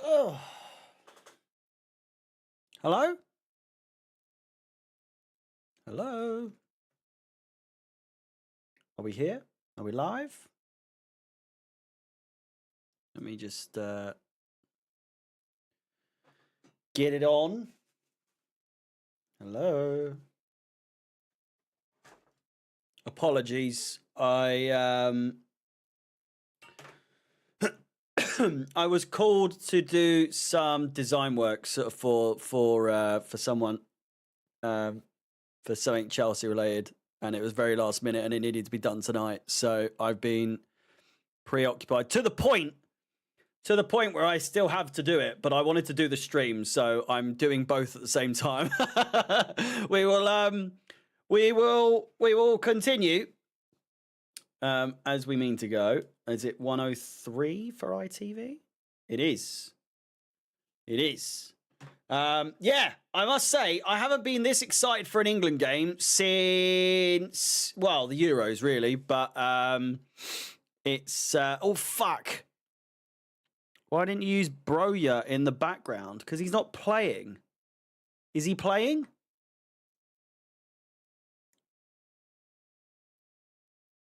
Oh. Hello? Hello? Are we here? Are we live? Let me just get it on. Hello? Apologies. I I was called to do some design work sort of for someone for something Chelsea related, and it was very last minute and it needed to be done tonight. So I've been preoccupied to the point where I still have to do it, but I wanted to do the stream, so I'm doing both at the same time. we will continue as we mean to go. Is it 103 for ITV? It is. It is. Yeah, I must say, I haven't been this excited for an England game since, well, the Euros, really. But it's, oh, fuck. Why didn't you use Broya in the background? Because he's not playing. Is he playing?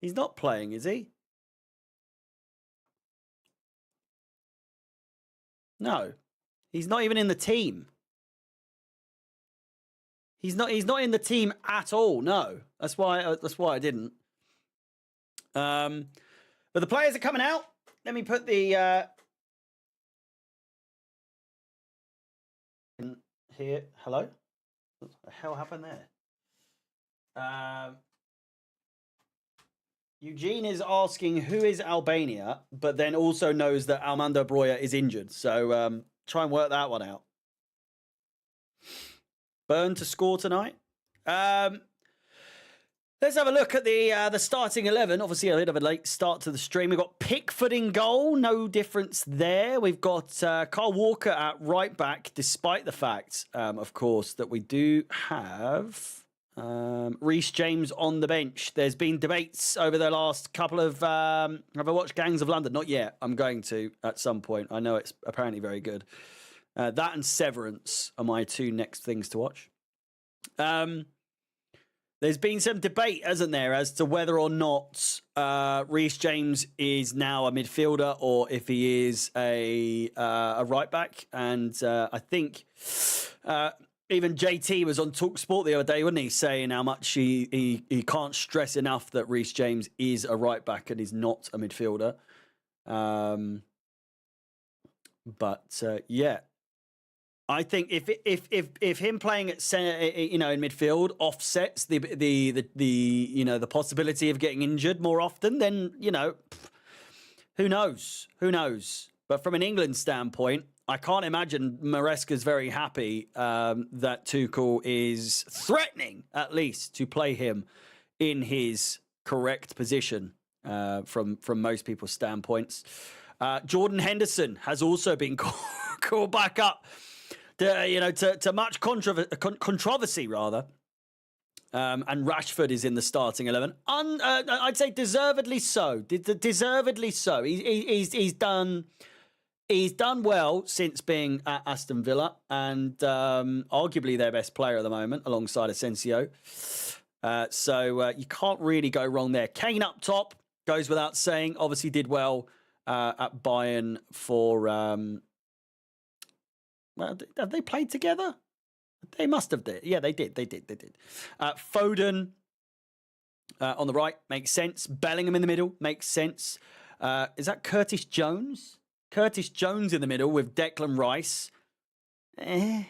He's not playing, is he? No. He's not even in the team. He's not in the team at all. No. That's why I didn't. But the players are coming out. Let me put the in here. Hello? What the hell happened there? Eugene is asking who is Albania, but then also knows that Armando Broya is injured. So try and work that one out. Burn to score tonight. Let's have a look at the starting 11. Obviously, a bit of a late start to the stream. We've got Pickford in goal. No difference there. We've got Carl Walker at right back, despite the fact, of course, that we do have Reece James on the bench. There's been debates over the last couple of... have I watched Gangs of London? Not yet. I'm going to at some point. I know it's apparently very good. That and Severance are my two next things to watch. There's been some debate, hasn't there, as to whether or not Reece James is now a midfielder or if he is a right back. And I think even JT was on TalkSport the other day, wasn't he, saying how much he can't stress enough that Reece James is a right back and is not a midfielder. But yeah. I think if him playing at center, in midfield offsets the possibility of getting injured more often, then who knows? But from an England standpoint, I can't imagine Maresca's very happy that Tuchel is threatening at least to play him in his correct position from most people's standpoints. Jordan Henderson has also been called back up. To much controversy, rather. And Rashford is in the starting 11. I'd say deservedly so. Deservedly so. He's done well since being at Aston Villa, and arguably their best player at the moment, alongside Asensio. So you can't really go wrong there. Kane up top, goes without saying. Obviously did well at Bayern for... Well, have they played together? They must have did. Yeah, they did. Foden on the right makes sense. Bellingham in the middle makes sense. Is that Curtis Jones? Curtis Jones in the middle with Declan Rice. Carl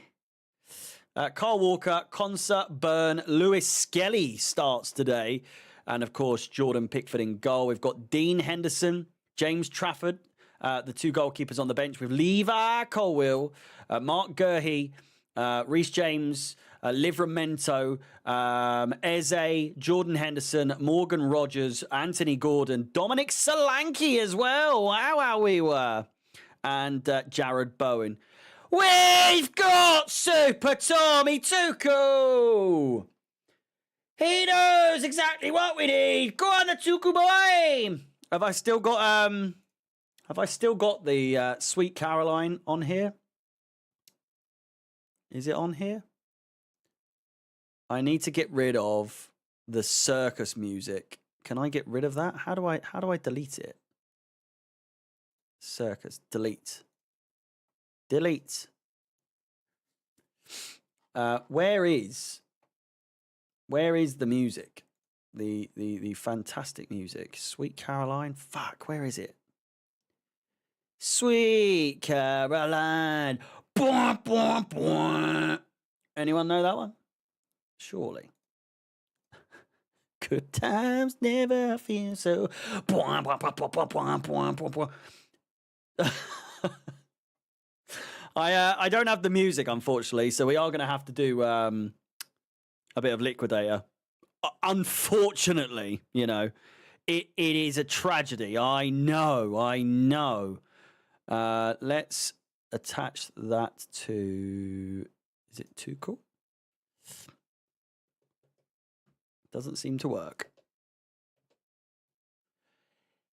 Walker, Konsa, Byrne, Lewis Skelly starts today. And, of course, Jordan Pickford in goal. We've got Dean Henderson, James Trafford, the two goalkeepers on the bench with Levi Colwill, Mark Gurhey, Reece James, Livramento, Eze, Jordan Henderson, Morgan Rogers, Anthony Gordon, Dominic Solanke as well. Wow, we were. And Jared Bowen. We've got Super Tommy Tuchel. He knows exactly what we need. Go on, the Tuchel boy. Have I still got Have I still got the Sweet Caroline on here? Is it on here? I need to get rid of the circus music. Can I get rid of that? How do I delete it? Circus, delete. Delete. Where is the music? The fantastic music. Sweet Caroline. Fuck, where is it? Sweet Caroline. Bwah, bwah, bwah. Anyone know that one? Surely. Good times never feel so. Bwah, bwah, bwah, bwah, bwah, bwah, bwah, bwah. I don't have the music, unfortunately, so we are going to have to do a bit of Liquidator. Unfortunately, you know, it is a tragedy. I know. Let's attach that to... Is it too cool? Doesn't seem to work.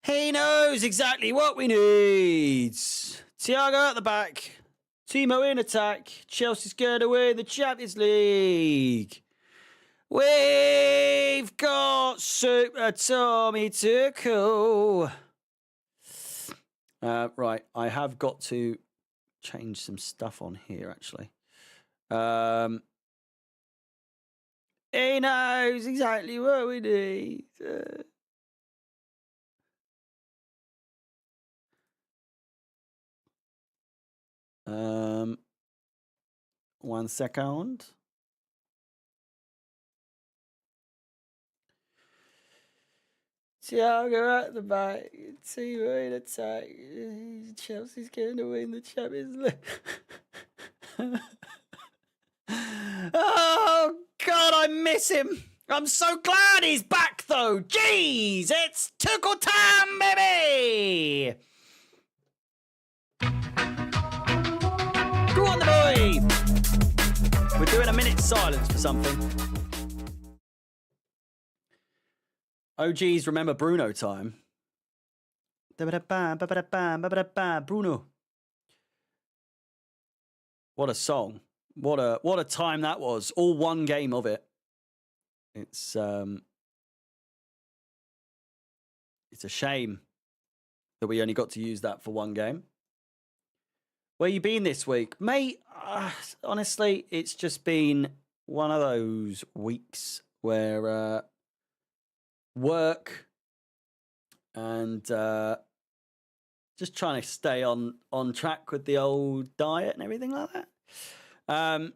He knows exactly what we need. Thiago at the back. Timo in attack. Chelsea's going to win the Champions League. We've got Super Tommy Tuchel. Right, I have got to change some stuff on here, actually. He knows exactly what we need. 1 second. Thiago at the back. Timo in attack. Chelsea's going to win the Champions League. Oh, God, I miss him. I'm so glad he's back, though. Jeez, it's Tuchel time, baby. Go on, the boy. We're doing a minute's silence for something. OGs remember Bruno time. Bruno. What a song. What a time that was. All one game of it. It's a shame that we only got to use that for one game. Where you been this week? Mate, honestly, it's just been one of those weeks where work and just trying to stay on track with the old diet and everything like that.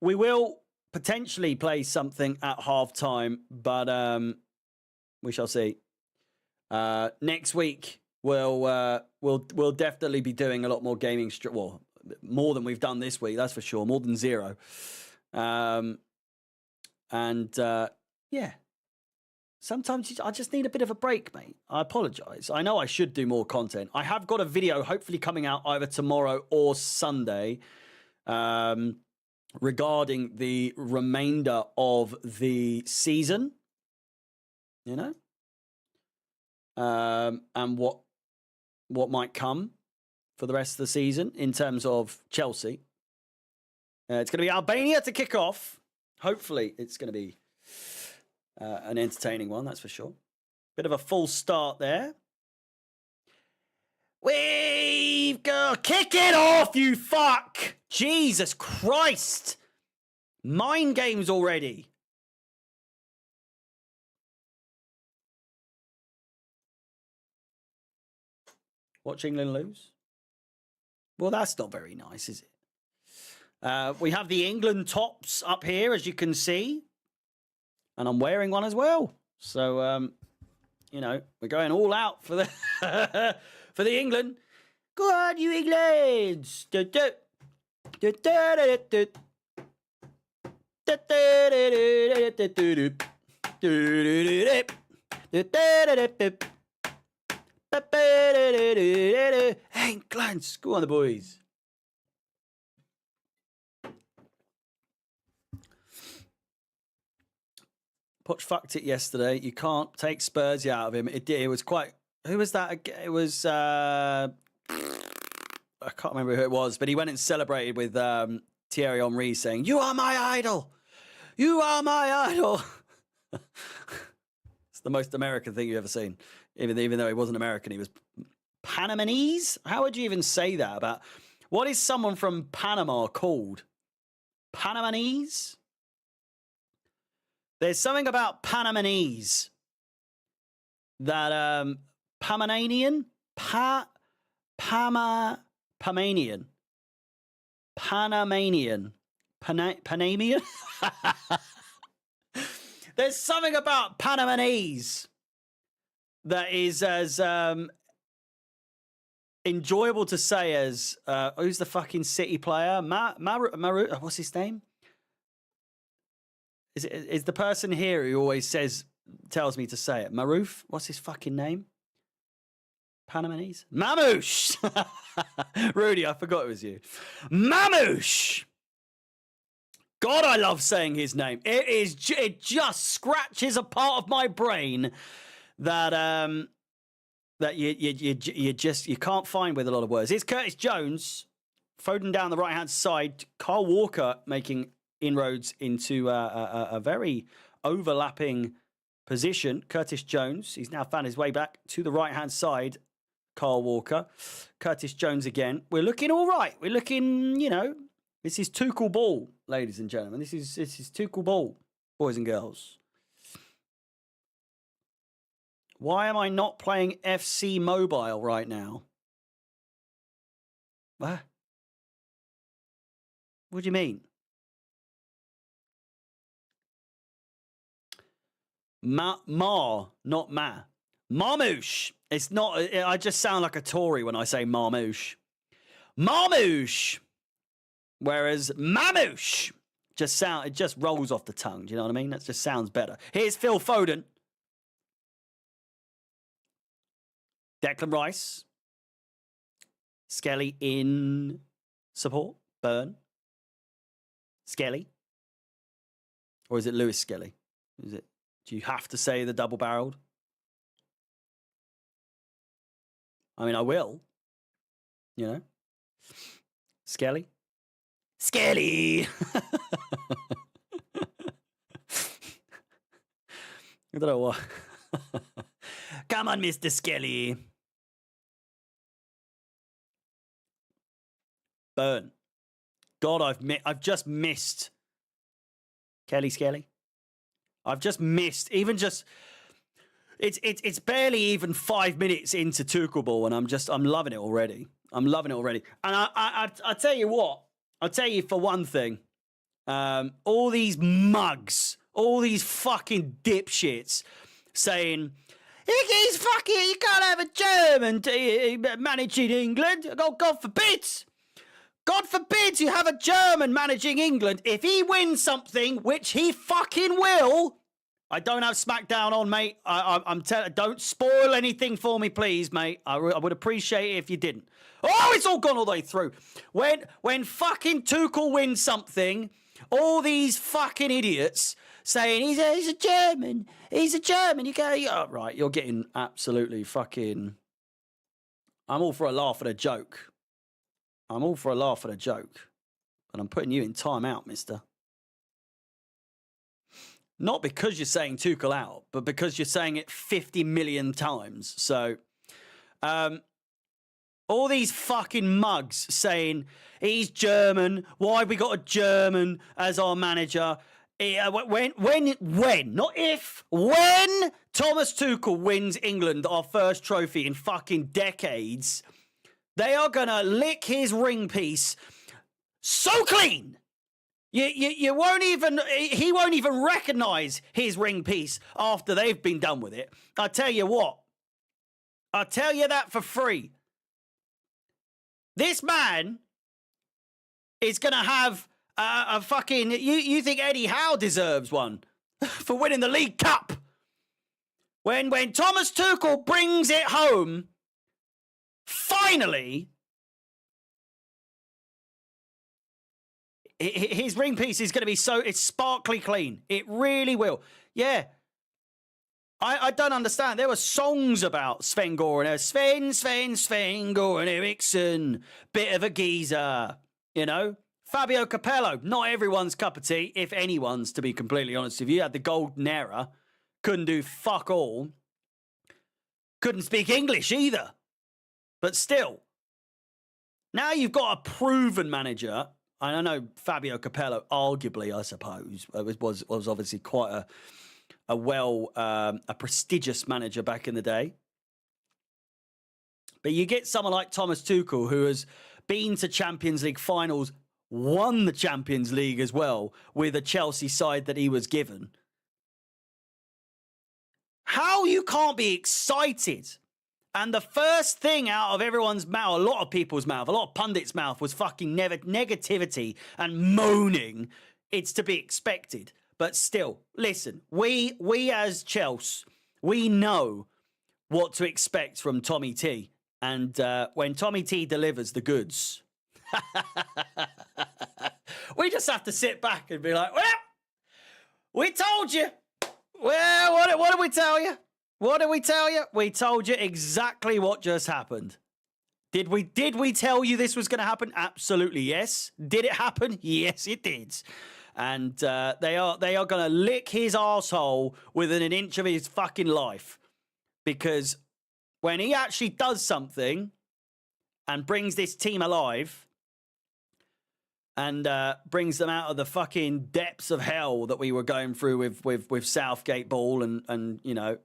We will potentially play something at halftime, but we shall see. Next week we'll definitely be doing a lot more gaming. Well, more than we've done this week, that's for sure. More than zero. Yeah. Sometimes I just need a bit of a break, mate. I apologise. I know I should do more content. I have got a video hopefully coming out either tomorrow or Sunday regarding the remainder of the season, you know, and what might come for the rest of the season in terms of Chelsea. It's going to be Albania to kick off. Hopefully it's going to be an entertaining one, that's for sure. Bit of a false start there. We've got... Kick it off, you fuck! Jesus Christ! Mind games already. Watch England lose? Well, that's not very nice, is it? We have the England tops up here, as you can see. And I'm wearing one as well. So, you know, we're going all out for the for the England. Go on, you England! England! Go on, the boys. Poch fucked it yesterday. You can't take Spursy out of him. It was quite Who was that? It was I can't remember who it was, but he went and celebrated with Thierry Henry saying, "You are my idol. You are my idol." It's the most American thing you've ever seen. Even though he wasn't American, he was Panamese. How would you even say that about what is someone from Panama called? Panamese? There's something about Panamese that Panamanian? Panamanian. Panamanian. Panamian? There's something about Panamese that is as enjoyable to say as who's the fucking City player? Maru, what's his name? Is the person here who always tells me to say it? Maruf? What's his fucking name? Panamese? Mamouche! Rudy, I forgot it was you. Mamouche! God, I love saying his name. It just scratches a part of my brain that you can't find with a lot of words. It's Curtis Jones, Foden down the right hand side. Kyle Walker making inroads into a very overlapping position. Curtis Jones, he's now found his way back to the right hand side. Kyle Walker, Curtis Jones again. We're looking all right. We're looking, this is Tuchel ball, ladies and gentlemen. This is Tuchel ball, boys and girls. Why am I not playing FC Mobile right now? What? What do you mean? Not Ma. Marmouche. It's not. I just sound like a Tory when I say Marmouche. Marmouche. Whereas Mamouche it just rolls off the tongue. Do you know what I mean? That just sounds better. Here's Phil Foden. Declan Rice. Skelly in support. Burn. Skelly. Or is it Lewis Skelly? Is it? Do you have to say the double-barreled? I mean, I will. Skelly. Skelly! I don't know what. Come on, Mr. Skelly. Burn. God, I've just missed Kelly Skelly. I've just missed it's barely even 5 minutes into Tuchel ball, and I'm loving it already. I'm loving it already. And I tell you what. I'll tell you for one thing. All these mugs, all these fucking dipshits saying, he's fucking, you can't have a German managing England. God forbid. God forbid you have a German managing England. If he wins something, which he fucking will, I don't have SmackDown on, mate. I'm telling, don't spoil anything for me, please, mate. I would appreciate it if you didn't. Oh, it's all gone all the way through. When fucking Tuchel wins something, all these fucking idiots saying he's a German. He's a German. You go, oh, right, you're getting absolutely fucking. I'm all for a laugh and a joke. I'm all for a laugh and a joke. But I'm putting you in timeout, mister. Not because you're saying Tuchel out, but because you're saying it 50 million times. So, all these fucking mugs saying he's German. Why have we got a German as our manager? When, not if, when Thomas Tuchel wins England our first trophy in fucking decades, they are going to lick his ring piece so clean. You won't even, he won't even recognize his ring piece after they've been done with it. I tell you what, I'll tell you that for free. This man is going to have a fucking, you think Eddie Howe deserves one for winning the League Cup? When Thomas Tuchel brings it home, finally, his ring piece is going to be it's sparkly clean. It really will. Yeah. I don't understand. There were songs about Sven Goran. Sven Goran Eriksson. Bit of a geezer, you know? Fabio Capello, not everyone's cup of tea, if anyone's, to be completely honest with you. Had the golden era. Couldn't do fuck all. Couldn't speak English either. But still, now you've got a proven manager. I know Fabio Capello, arguably, I suppose, was obviously quite a prestigious manager back in the day. But you get someone like Thomas Tuchel, who has been to Champions League finals, won the Champions League as well with a Chelsea side that he was given. How you can't be excited? And the first thing out of everyone's mouth, a lot of people's mouth, a lot of pundits' mouth was fucking negativity and moaning. It's to be expected. But still, listen, we as Chelsea, we know what to expect from Tommy T. And when Tommy T delivers the goods, we just have to sit back and be like, well, we told you. Well, what did we tell you? What did we tell you? We told you exactly what just happened. Did we tell you this was going to happen? Absolutely, yes. Did it happen? Yes, it did. And they are going to lick his arsehole within an inch of his fucking life. Because when he actually does something and brings this team alive and brings them out of the fucking depths of hell that we were going through with Southgate ball and you know,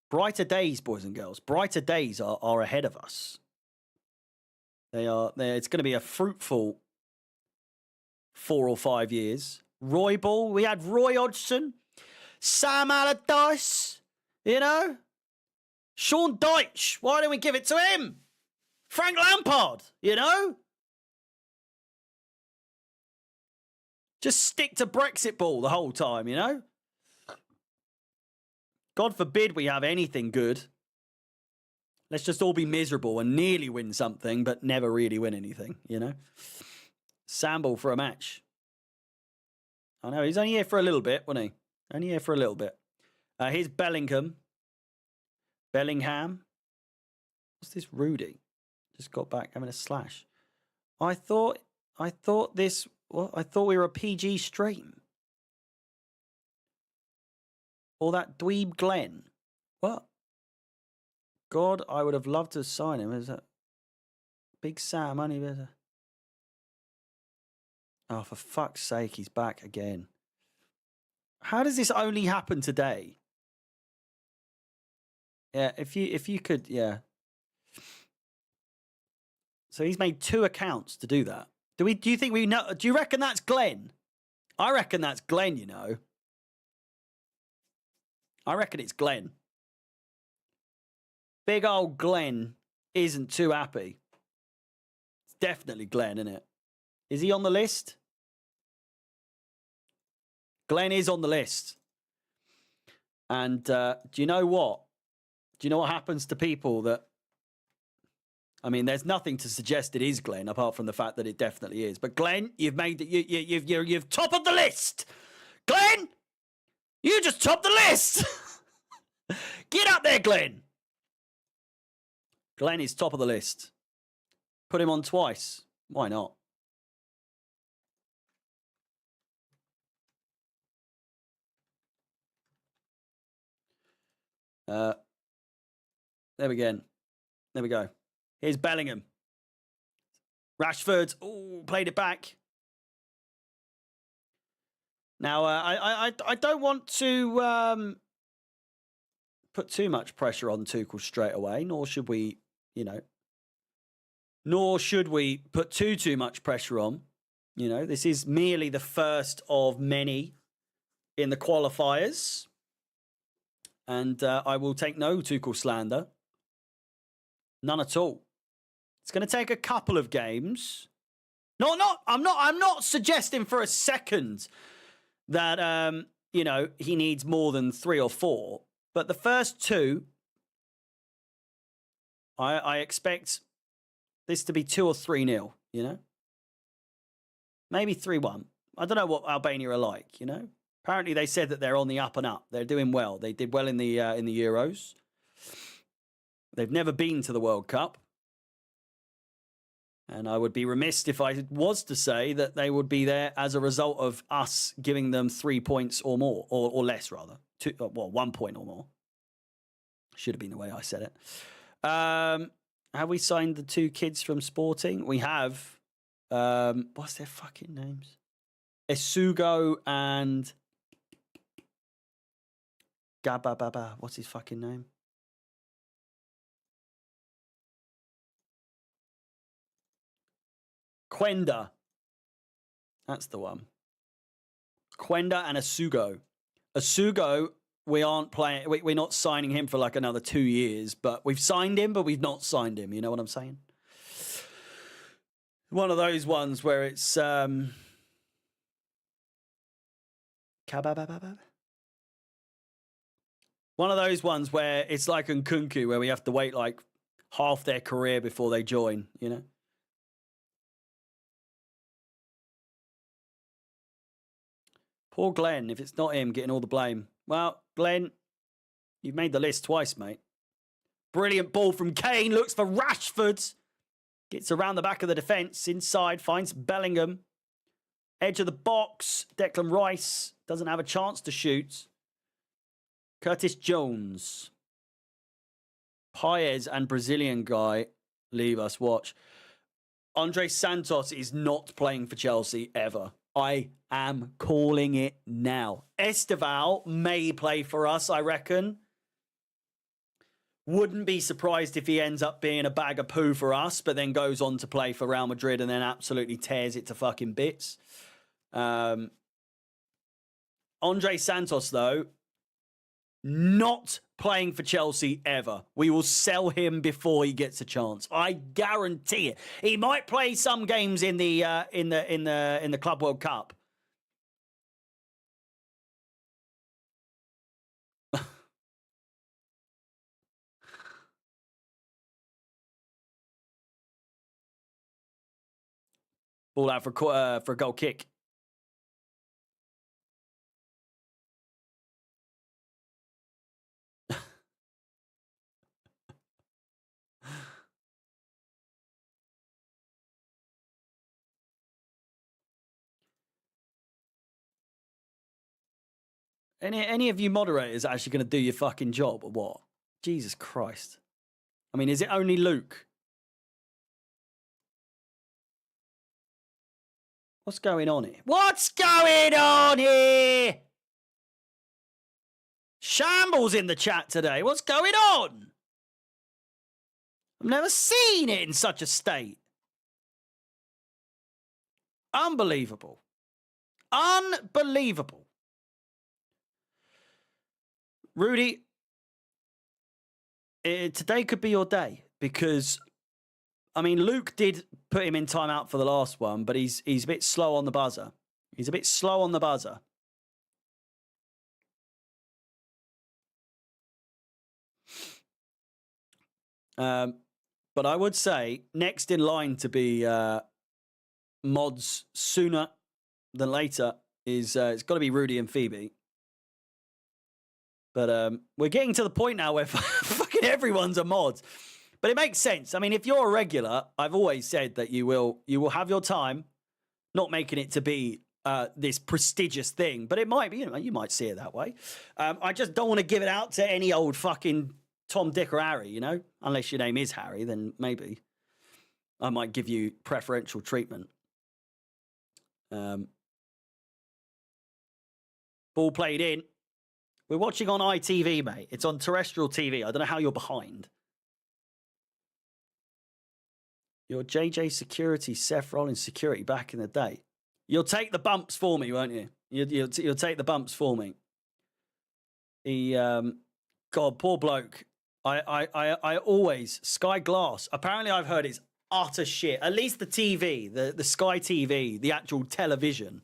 brighter days, boys and girls, brighter days are ahead of us. It's going to be a fruitful 4 or 5 years. Roy Ball, we had Roy Hodgson, Sam Allardyce, you know, Sean Dyche. Why don't we give it to him? Frank Lampard, you know? Just stick to Brexit ball the whole time, you know? God forbid we have anything good. Let's just all be miserable and nearly win something, but never really win anything, you know? Samble for a match. I know, he's only here for a little bit, wasn't he? Only here for a little bit. Here's Bellingham. Bellingham. What's this, Rudy? Just got back having a slash. I thought this... What? I thought we were a PG stream. Or that dweeb Glenn. What? God, I would have loved to sign him. Is that Big Sam only better? Oh, for fuck's sake, he's back again. How does this only happen today? Yeah, if you could, yeah. So he's made 2 accounts to do that. Do you think we know? Do you reckon that's Glenn? I reckon that's Glenn, you know. I reckon it's Glenn. Big old Glenn isn't too happy. It's definitely Glenn, isn't it? Is he on the list? Glenn is on the list. And do you know what? Do you know what happens to people that... I mean, there's nothing to suggest it is Glenn, apart from the fact that it definitely is. But Glenn, you've made you've toppled the list. Glenn, you just topped the list. Get up there, Glenn. Glenn is top of the list. Put him on twice. Why not? There we go. There we go. Here's Bellingham. Rashford, played it back. Now, I don't want to put too much pressure on Tuchel straight away, nor should we, you know, nor should we put too much pressure on. You know, this is merely the first of many in the qualifiers. And I will take no Tuchel slander. None at all. It's going to take a couple of games. I'm not suggesting for a second that, you know, he needs more than 3 or 4. But the first 2, I expect this to be 2 or 3-0, you know? Maybe 3-1. I don't know what Albania are like, you know? Apparently, they said that they're on the up and up. They're doing well. They did well in the Euros. They've never been to the World Cup. And I would be remiss if I was to say that they would be there as a result of us giving them 3 points or more, or less, rather. 1 point or more. Should have been the way I said it. Have we signed the 2 kids from Sporting? We have. What's their fucking names? Esugo and Gabababa. What's his fucking name? Quenda. That's the one. Quenda and Esugo. Esugo, we aren't playing. We're not signing him for like another 2 years, but we've signed him, but we've not signed him. You know what I'm saying? One of those ones where it's one of those ones where it's like Nkunku, where we have to wait like half their career before they join, you know? Poor Glenn, if it's not him getting all the blame. Well, Glenn, you've made the list twice, mate. Brilliant ball from Kane, looks for Rashford. Gets around the back of the defence, inside, finds Bellingham. Edge of the box, Declan Rice doesn't have a chance to shoot. Curtis Jones. Paez and Brazilian guy leave us. Watch. Andre Santos is not playing for Chelsea ever. I am calling it now. Esteval may play for us, I reckon. Wouldn't be surprised if he ends up being a bag of poo for us, but then goes on to play for Real Madrid and then absolutely tears it to fucking bits. Andre Santos, though, not playing for Chelsea ever. We will sell him before he gets a chance. I guarantee it. He might play some games in the Club World Cup. Ball out for a goal kick. Any of you moderators actually going to do your fucking job or what? Jesus Christ. I mean, is it only Luke? What's going on here? What's going on here? Shambles in the chat today. What's going on? I've never seen it in such a state. Unbelievable. Unbelievable. Rudy, today could be your day because, I mean, Luke did put him in timeout for the last one, but he's a bit slow on the buzzer. He's a bit slow on the buzzer. But I would say next in line to be mods sooner than later is it's got to be Rudy and Phoebe. But we're getting to the point now where fucking everyone's a mod. But it makes sense. I mean, if you're a regular, I've always said that you will have your time, not making it to be this prestigious thing, but it might be, you might see it that way. I just don't want to give it out to any old fucking Tom, Dick, or Harry, unless your name is Harry, then maybe I might give you preferential treatment. Ball played in. We're watching on ITV, mate. It's on terrestrial TV. I don't know how you're behind. You're JJ Security, Seth Rollins Security back in the day. You'll take the bumps for me, won't you? You'll take the bumps for me. God, poor bloke. I always, Sky Glass, apparently I've heard it's utter shit. At least the TV, the Sky TV, the actual television.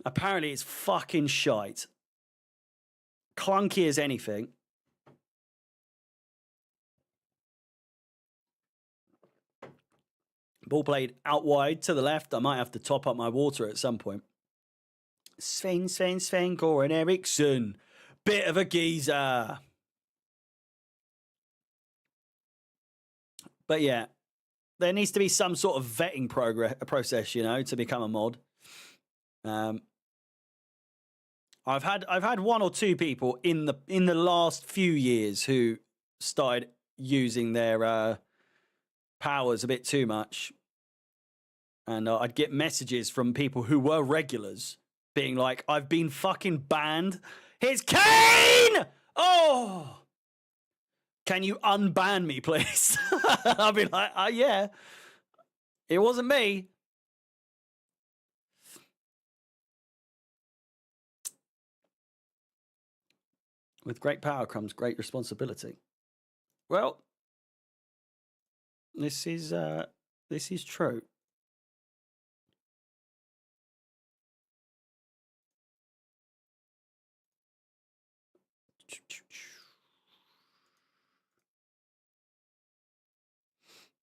Apparently it's fucking shite. Clunky as anything. Ball played out wide to the left. I might have to top up my water at some point. Sven Goran Eriksson. Bit of a geezer. But yeah, there needs to be some sort of vetting process, you know, to become a mod. I've had one or two people in the last few years who started using their powers a bit too much, and I'd get messages from people who were regulars being like, "I've been fucking banned. Here's Kane! Oh, can you unban me, please?" I'll be like, yeah, it wasn't me. With great power comes great responsibility. Well, this is true.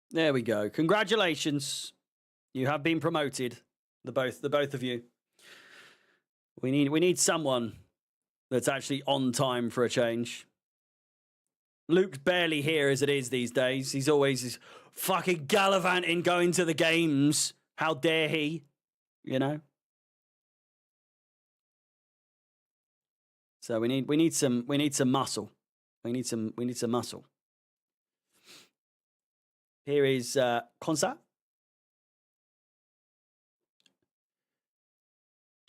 There we go. Congratulations. You have been promoted. The both of you. We need someone that's actually on time for a change. Luke's barely here as it is these days. He's always fucking gallivanting, going to the games. How dare he? You know? So we need some muscle. We need some muscle. Here is Konsa.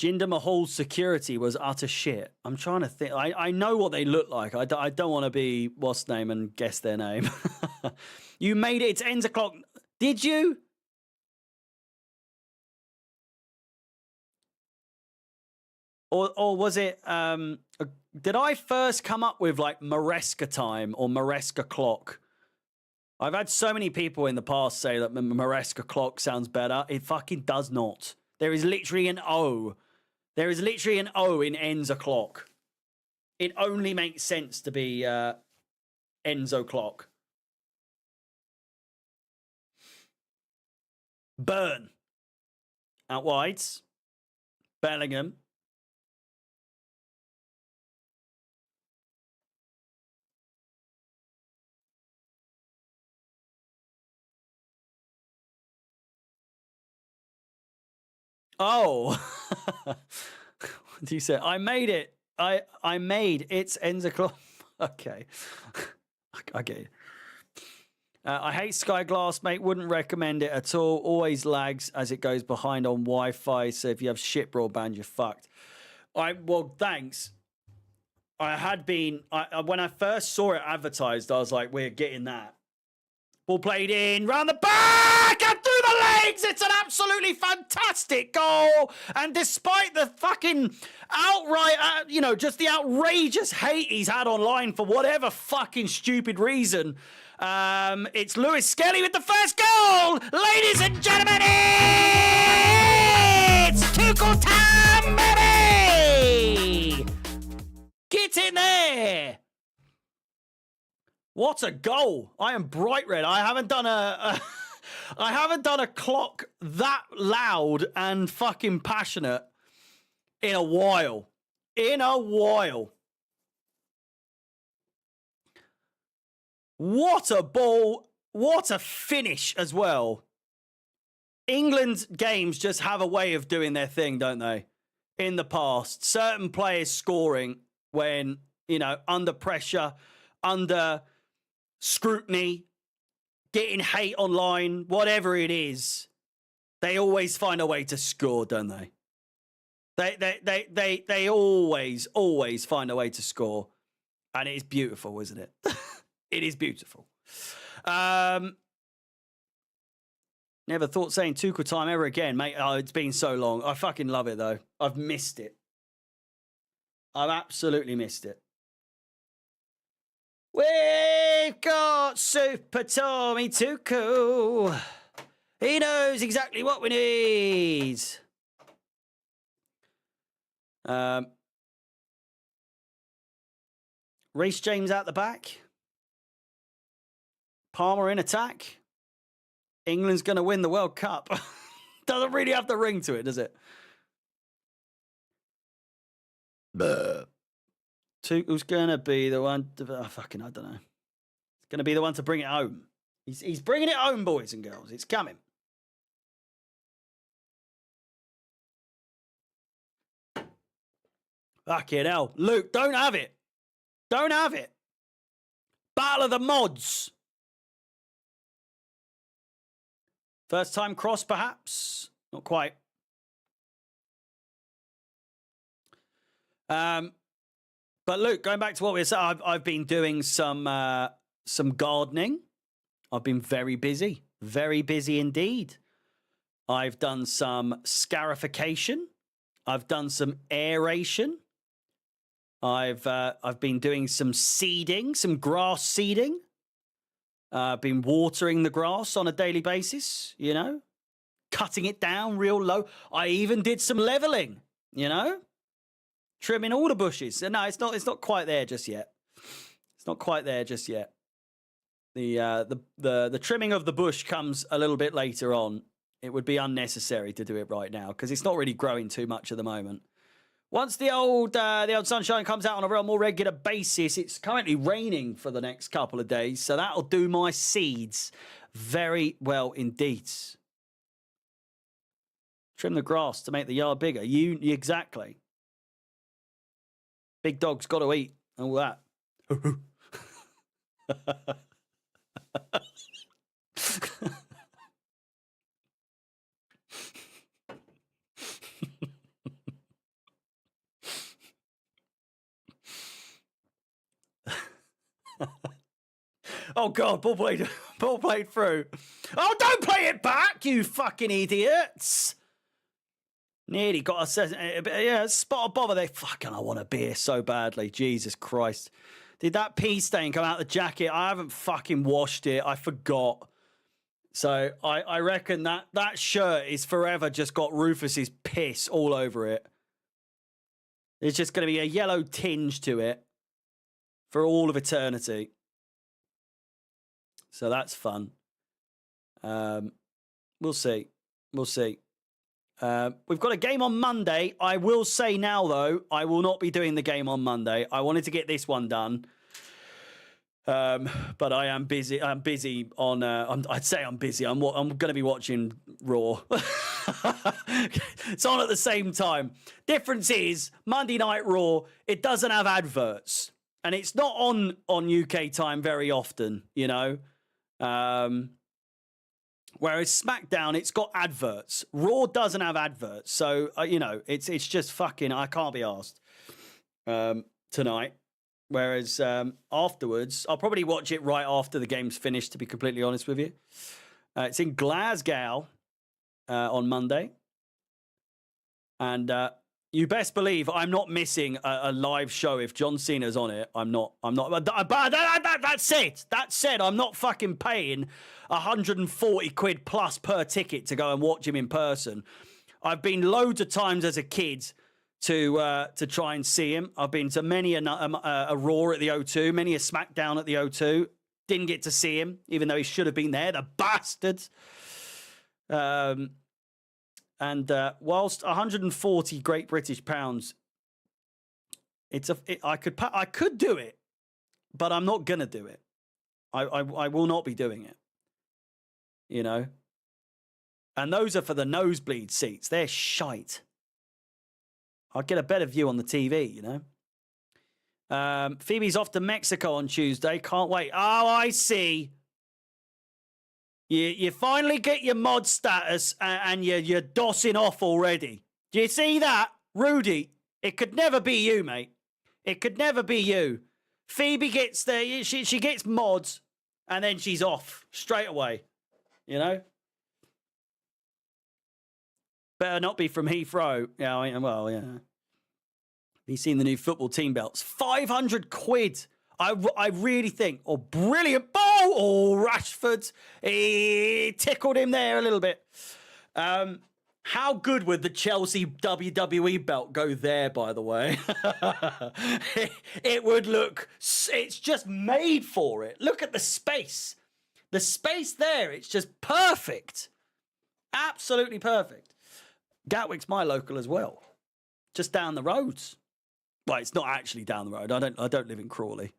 Jinder Mahal's security was utter shit. I'm trying to think. I know what they look like. I don't want to be what's name and guess their name. You made it. It's ends o'clock. Did you? Or was it? Did I first come up with like Maresca time or Maresca clock? I've had so many people in the past say that Maresca clock sounds better. It fucking does not. There is literally an O. There is literally an O in ends o'clock. It only makes sense to be Enzo clock. Burn. Out wides. Bellingham. Oh. What do you say? I made it. I made it's ends o'clock. Okay. I get it. I hate Sky Glass, mate. Wouldn't recommend it at all. Always lags as it goes behind on Wi-Fi. So if you have shit broadband, you're fucked. Well, thanks. I had been when I first saw it advertised, I was like, we're getting that. Ball played in, round the back and through the legs. It's an absolutely fantastic goal. And despite the fucking outright, just the outrageous hate he's had online for whatever fucking stupid reason, it's Lewis Skelly with the first goal. Ladies and gentlemen, it's Tuchel time, baby. Get in there. What a goal. I am bright red. I haven't done I haven't done a clock that loud and fucking passionate in a while. What a ball. What a finish as well. England's games just have a way of doing their thing, don't they? In the past, certain players scoring when, under pressure, under scrutiny, getting hate online, whatever it is, they always find a way to score, don't they? They always find a way to score, and it is beautiful, isn't it? It is beautiful. Never thought saying Tuchel time ever again, mate. Oh, it's been so long. I fucking love it though. I've missed it. I've absolutely missed it. We've got Super Tommy Tuchel. He knows exactly what we need. Reece James out the back. Palmer in attack. England's going to win the World Cup. Doesn't really have the ring to it, does it? Tuchel's going to be the one. I don't know. He's going to be the one to bring it home. He's bringing it home, boys and girls. It's coming. Fucking hell. Luke, don't have it. Don't have it. Battle of the mods. First time cross, perhaps? Not quite. But Luke, going back to what we said, I've been doing some gardening. I've been very busy indeed. I've done some scarification. I've done some aeration. I've been doing some seeding, some grass seeding. I've been watering the grass on a daily basis, you know, cutting it down real low. I even did some leveling, you know, trimming all the bushes. No, it's not quite there just yet. It's not quite there just yet. The trimming of the bush comes a little bit later on. It would be unnecessary to do it right now because it's not really growing too much at the moment. Once the old sunshine comes out on a real more regular basis, it's currently raining for the next couple of days, so that'll do my seeds very well indeed. Trim the grass to make the yard bigger. Exactly. Big dog's got to eat and all that. Oh God, ball played through. Oh, don't play it back, you fucking idiots! Nearly got a spot of bother. They fucking. I want a beer so badly. Jesus Christ! Did that pee stain come out the jacket? I haven't fucking washed it. I forgot. So I reckon that shirt is forever just got Rufus's piss all over it. There's just going to be a yellow tinge to it for all of eternity. So that's fun. We'll see. We'll see. We've got a game on Monday. I will say now, though, I will not be doing the game on Monday. I wanted to get this one done. But I am busy. I'm busy on. I'd say I'm busy. I'm going to be watching Raw. It's on at the same time. Difference is Monday Night Raw. It doesn't have adverts, and it's not on UK time very often. You know. Whereas SmackDown, it's got adverts. Raw doesn't have adverts, so you know it's just fucking. I can't be asked tonight. Whereas afterwards, I'll probably watch it right after the game's finished, to be completely honest with you. It's in Glasgow on Monday. And you best believe I'm not missing a live show if John Cena's on it. I'm not. But that said, I'm not fucking paying 140 quid plus per ticket to go and watch him in person. I've been loads of times as a kid to try and see him. I've been to many a Raw at the O2, many a SmackDown at the O2. Didn't get to see him, even though he should have been there. The bastards. And whilst 140 Great British pounds, I could do it, but I'm not gonna do it. I will not be doing it. You know. And those are for the nosebleed seats. They're shite. I'll get a better view on the TV, you know. Phoebe's off to Mexico on Tuesday. Can't wait. Oh, I see. You finally get your mod status and you're dossing off already. Do you see that? Rudy, it could never be you, mate. It could never be you. Phoebe gets there. She gets mods and then she's off straight away. You know? Better not be from Heathrow. Yeah, well, yeah. Have you seen the new football team belts? 500 quid. I really think, brilliant ball. Rashford. He tickled him there a little bit. How good would the Chelsea WWE belt go there, by the way? It would look, it's just made for it. Look at the space. The space there, it's just perfect. Absolutely perfect. Gatwick's my local as well. Just down the roads. Well, it's not actually down the road. I don't live in Crawley.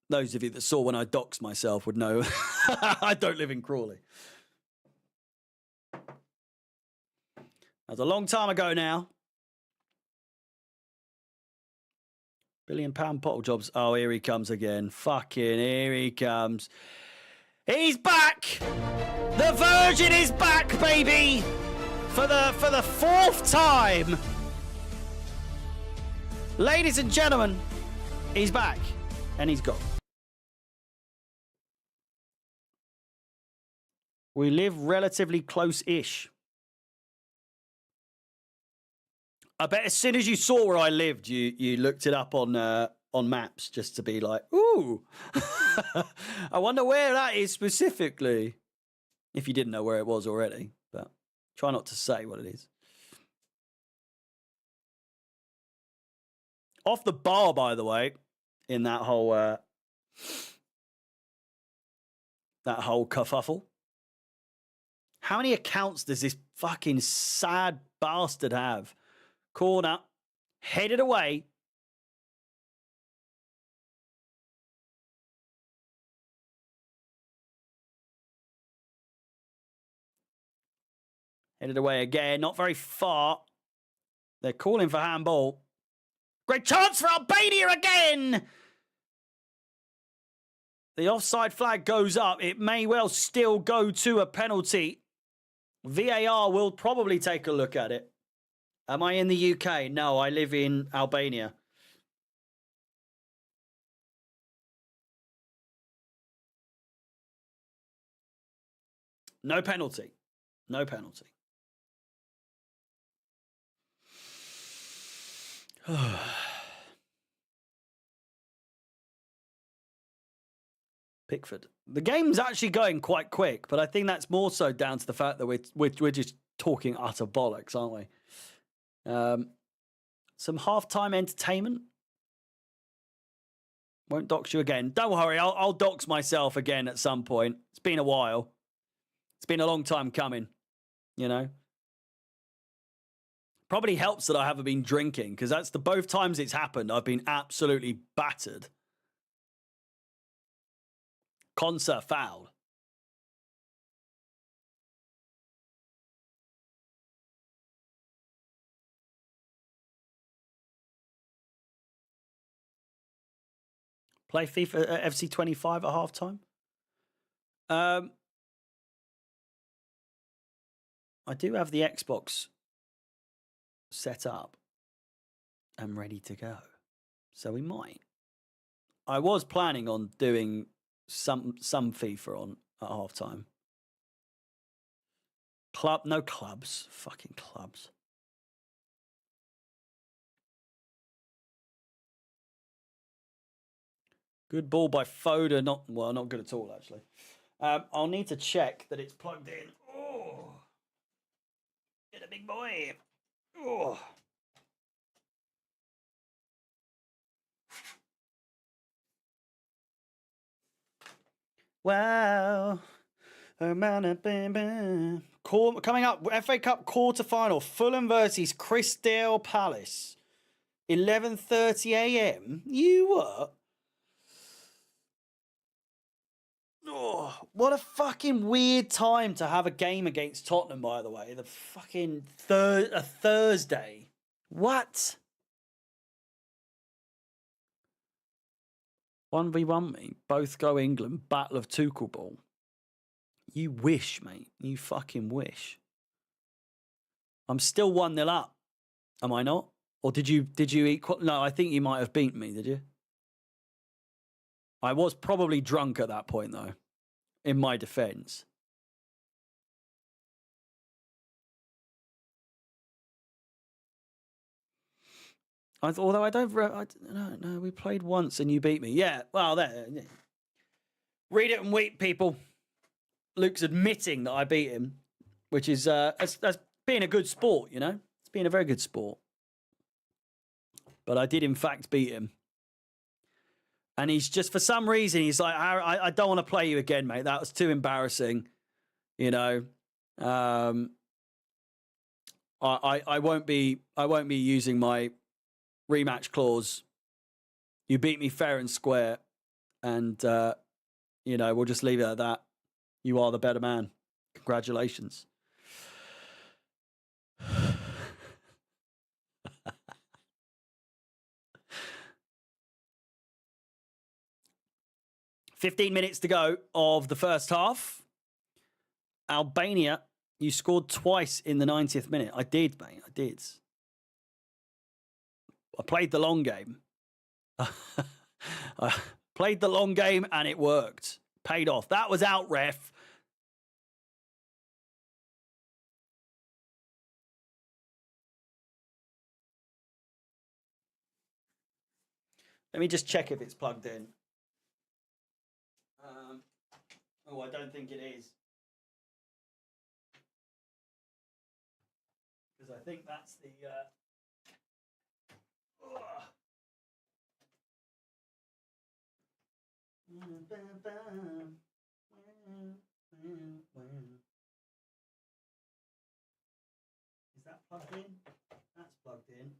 Those of you that saw when I doxed myself would know I don't live in Crawley. That's a long time ago now. £1 billion bottle jobs. Oh, here he comes again. Fucking here he comes. He's back. The Virgin is back, baby. For the fourth time. Ladies and gentlemen, he's back and he's gone. We live relatively close-ish. I bet as soon as you saw where I lived, you looked it up on maps just to be like, ooh, I wonder where that is specifically. If you didn't know where it was already, but try not to say what it is. Off the bar, by the way, in that whole kerfuffle. How many accounts does this fucking sad bastard have? Corner, headed away. Headed away again, not very far. They're calling for handball. Great chance for Albania again! The offside flag goes up. It may well still go to a penalty. VAR will probably take a look at it. Am I in the UK? No, I live in Albania. No penalty. No penalty. Pickford. The game's actually going quite quick, but I think that's more so down to the fact that we're just talking utter bollocks, aren't we? Some halftime entertainment. Won't dox you again. Don't worry, I'll dox myself again at some point. It's been a while. It's been a long time coming, you know. Probably helps that I haven't been drinking, because that's the both times it's happened, I've been absolutely battered. Concert fouled. Play FIFA FC 25 at halftime. I do have the Xbox set up and ready to go, so we might. I was planning on doing some FIFA on at halftime. No clubs, fucking clubs. Good ball by Foden. Not good at all, actually. I'll need to check that it's plugged in. Oh, get a big boy. Oh. Wow. Coming up, FA Cup quarter-final, Fulham versus Crystal Palace. 11:30 a.m. You what? Oh, what a fucking weird time to have a game against Tottenham, by the way. The fucking a Thursday. What? 1v1 me. Both go England. Battle of Tuchel ball. You wish, mate. You fucking wish. I'm still 1-0 up. Am I not? Or did you equal? No, I think you might have beaten me, did you? I was probably drunk at that point, though, in my defense. Although I don't no, we played once and you beat me. Yeah, well, there. Yeah. Read it and weep, people. Luke's admitting that I beat him, which is that's being a good sport, you know? It's being a very good sport. But I did, in fact, beat him. And he's just, for some reason, he's like, I don't want to play you again, mate. That was too embarrassing, you know. I won't be using my rematch clause. You beat me fair and square, and you know, we'll just leave it at that. You are the better man. Congratulations. "15 minutes to go of the first half. Albania, you scored twice in the 90th minute." I did, mate. I did. I played the long game. I played the long game and it worked. Paid off. That was out, ref. Let me just check if it's plugged in. Oh, I don't think it is. Because I think that's the... Is that plugged in? That's plugged in.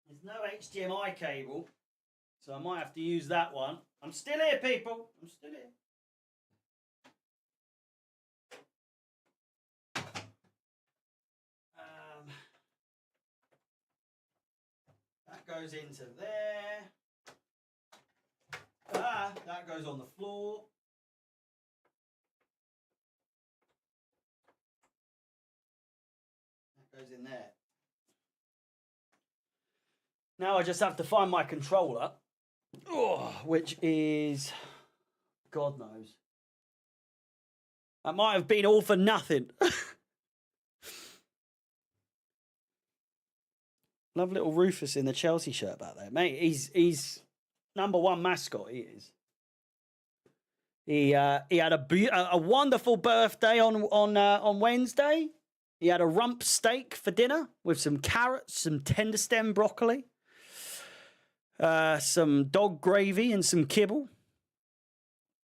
There's no HDMI cable, so I might have to use that one. I'm still here, people. I'm still here. That goes into there. That goes on the floor. That goes in there. Now I just have to find my controller, which is, God knows. That might have been all for nothing. Love little Rufus in the Chelsea shirt back there, mate. He's #1 mascot. He is. He had a wonderful birthday on Wednesday. He had a rump steak for dinner with some carrots, some tender stem broccoli, some dog gravy and some kibble.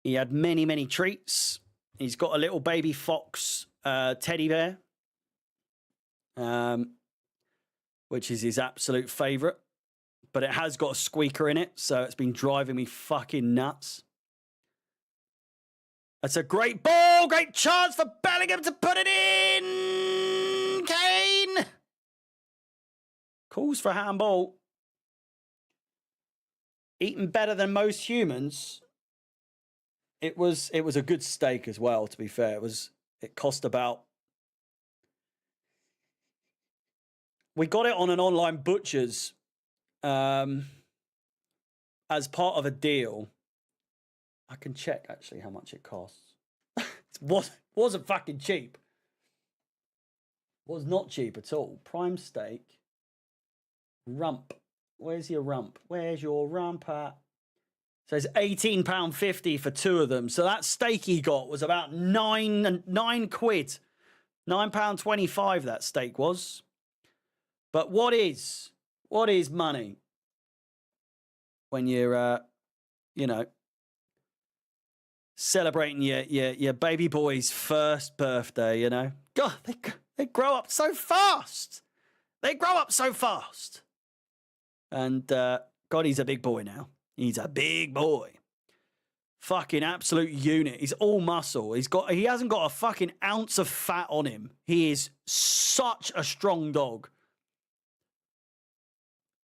He had many, many treats. He's got a little baby fox teddy bear, which is his absolute favourite. But it has got a squeaker in it, so it's been driving me fucking nuts. That's a great ball, great chance for Bellingham to put it in. Kane calls for a handball. Eaten better than most humans. It was a good steak as well, to be fair. It cost about... We got it on an online butcher's as part of a deal. I can check actually how much it costs. It wasn't fucking cheap. Was not cheap at all. Prime steak. Rump. Where's your rump? Where's your rump at? So it's £18.50 for two of them. So that steak he got was about nine quid. £9.25 that steak was. But what is money when you're, you know, celebrating your baby boy's first birthday, you know? God, they grow up so fast. They grow up so fast. And, God, he's a big boy now. He's a big boy. Fucking absolute unit. He's all muscle. He hasn't got a fucking ounce of fat on him. He is such a strong dog.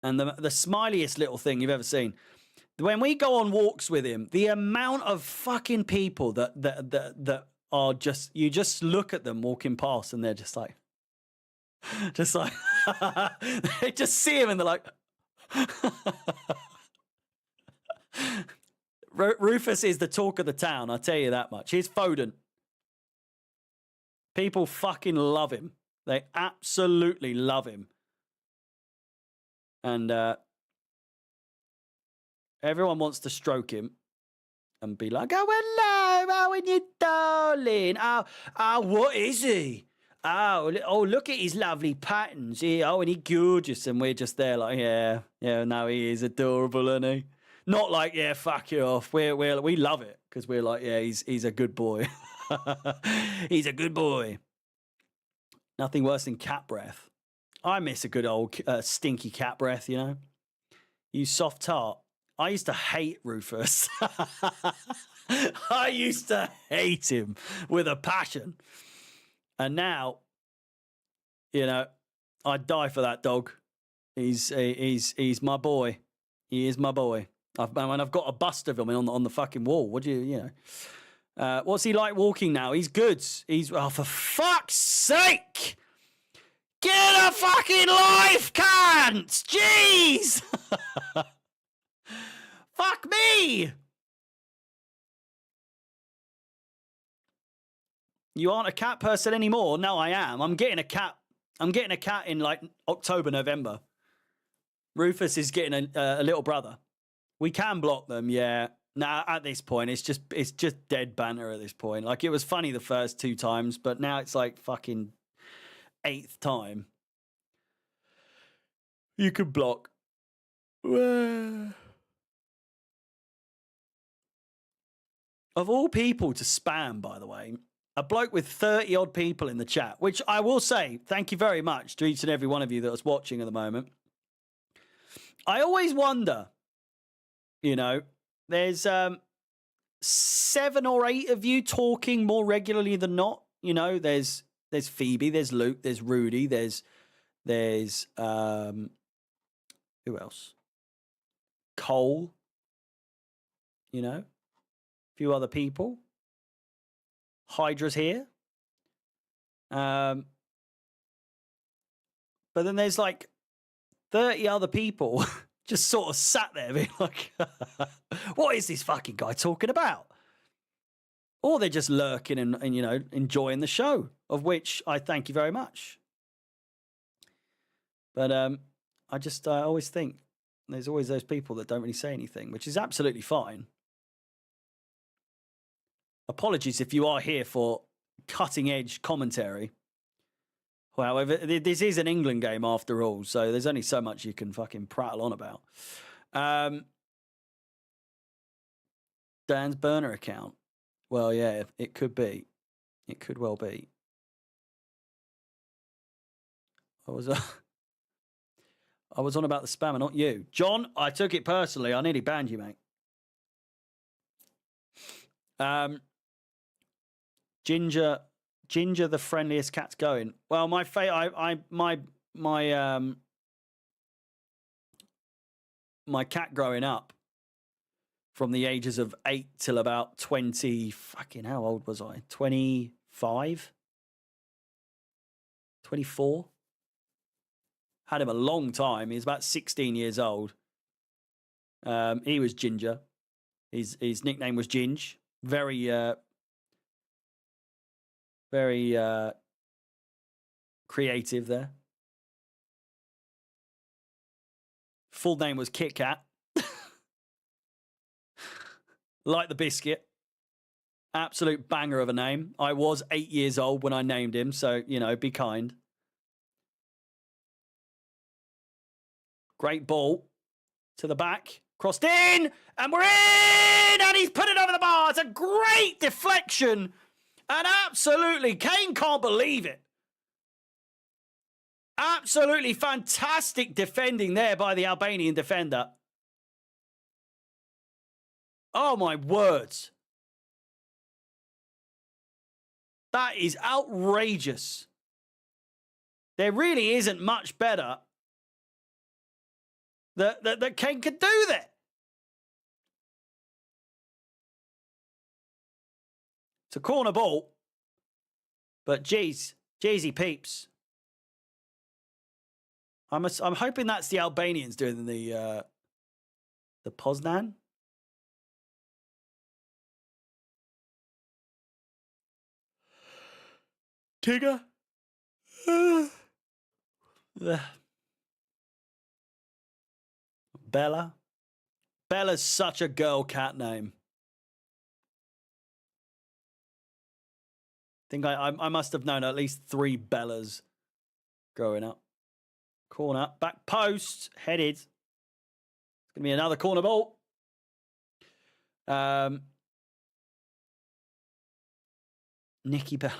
And the smiliest little thing you've ever seen. When we go on walks with him, the amount of fucking people that are just, you just look at them walking past and they're just like, they just see him and they're like, Rufus is the talk of the town, I'll tell you that much. He's Foden. People fucking love him. They absolutely love him. And everyone wants to stroke him and be like, "Oh, hello, how are you, darling? Oh, what is he? Oh, look at his lovely patterns. Oh, and he's gorgeous." And we're just there like, yeah, no, he is adorable, isn't he? Not like, yeah, fuck you off. We love it because we're like, yeah, he's a good boy. He's a good boy. Nothing worse than cat breath. I miss a good old stinky cat breath, you know? You soft tart. I used to hate Rufus. I used to hate him with a passion. And now, you know, I'd die for that dog. He's my boy. He is my boy. I've got a bust of him on the fucking wall. What do you know? What's he like walking now? He's good. He's, oh, for fuck's sake! Get a fucking life, cunts! Jeez! Fuck me! You aren't a cat person anymore? No, I am. I'm getting a cat. I'm getting a cat in like October, November. Rufus is getting a little brother. We can block them, yeah. Now at this point, it's just dead banter at this point. Like, it was funny the first 2 times, but now it's like fucking 8th time. You could block. Of all people to spam, by the way, a bloke with 30 odd people in the chat, which I will say, thank you very much to each and every one of you that was watching at the moment. I always wonder, you know, there's 7 or 8 of you talking more regularly than not. You know, there's Phoebe, there's Luke, there's Rudy, there's who else? Cole, you know, a few other people. Hydra's here. But then there's like 30 other people just sort of sat there being like, what is this fucking guy talking about? Or they're just lurking and you know, enjoying the show, of which I thank you very much. But I always think there's always those people that don't really say anything, which is absolutely fine. Apologies if you are here for cutting edge commentary. However, this is an England game after all, so there's only so much you can fucking prattle on about. Dan's burner account. Well, yeah, it could be. It could well be. I was on about the spammer, not you. John, I took it personally. I nearly banned you, mate. Ginger, the friendliest cat's going. Well, my cat growing up from the ages of 8 till about 20, fucking how old was I? 25? 24? Had him a long time. He was about 16 years old. He was Ginger. His nickname was Ginge. Very creative there. Full name was Kit Kat. Like the biscuit. Absolute banger of a name. I was 8 years old when I named him, so, you know, be kind. Great ball to the back. Crossed in, and we're in, and he's put it over the bar. It's a great deflection, and absolutely, Kane can't believe it. Absolutely fantastic defending there by the Albanian defender. Oh, my words. That is outrageous. There really isn't much better that Kane could do that. It's a corner ball, but Jeezy peeps. I'm hoping that's the Albanians doing the Poznan. Tigger. Bella. Bella's such a girl cat name. I think I must have known at least 3 Bellas growing up. Corner, back post, headed. It's going to be another corner ball. Nikki Bella.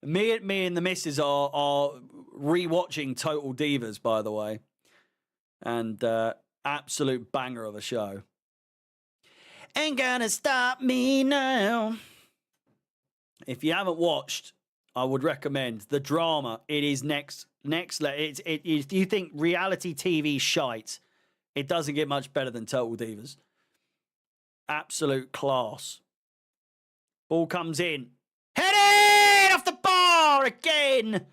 Me and the missus are rewatching Total Divas, by the way. And absolute banger of a show. Ain't gonna stop me now. If you haven't watched, I would recommend the drama. It is next. If you think reality TV shite, it doesn't get much better than Total Divas. Absolute class. Ball comes in. Head in off the bar again.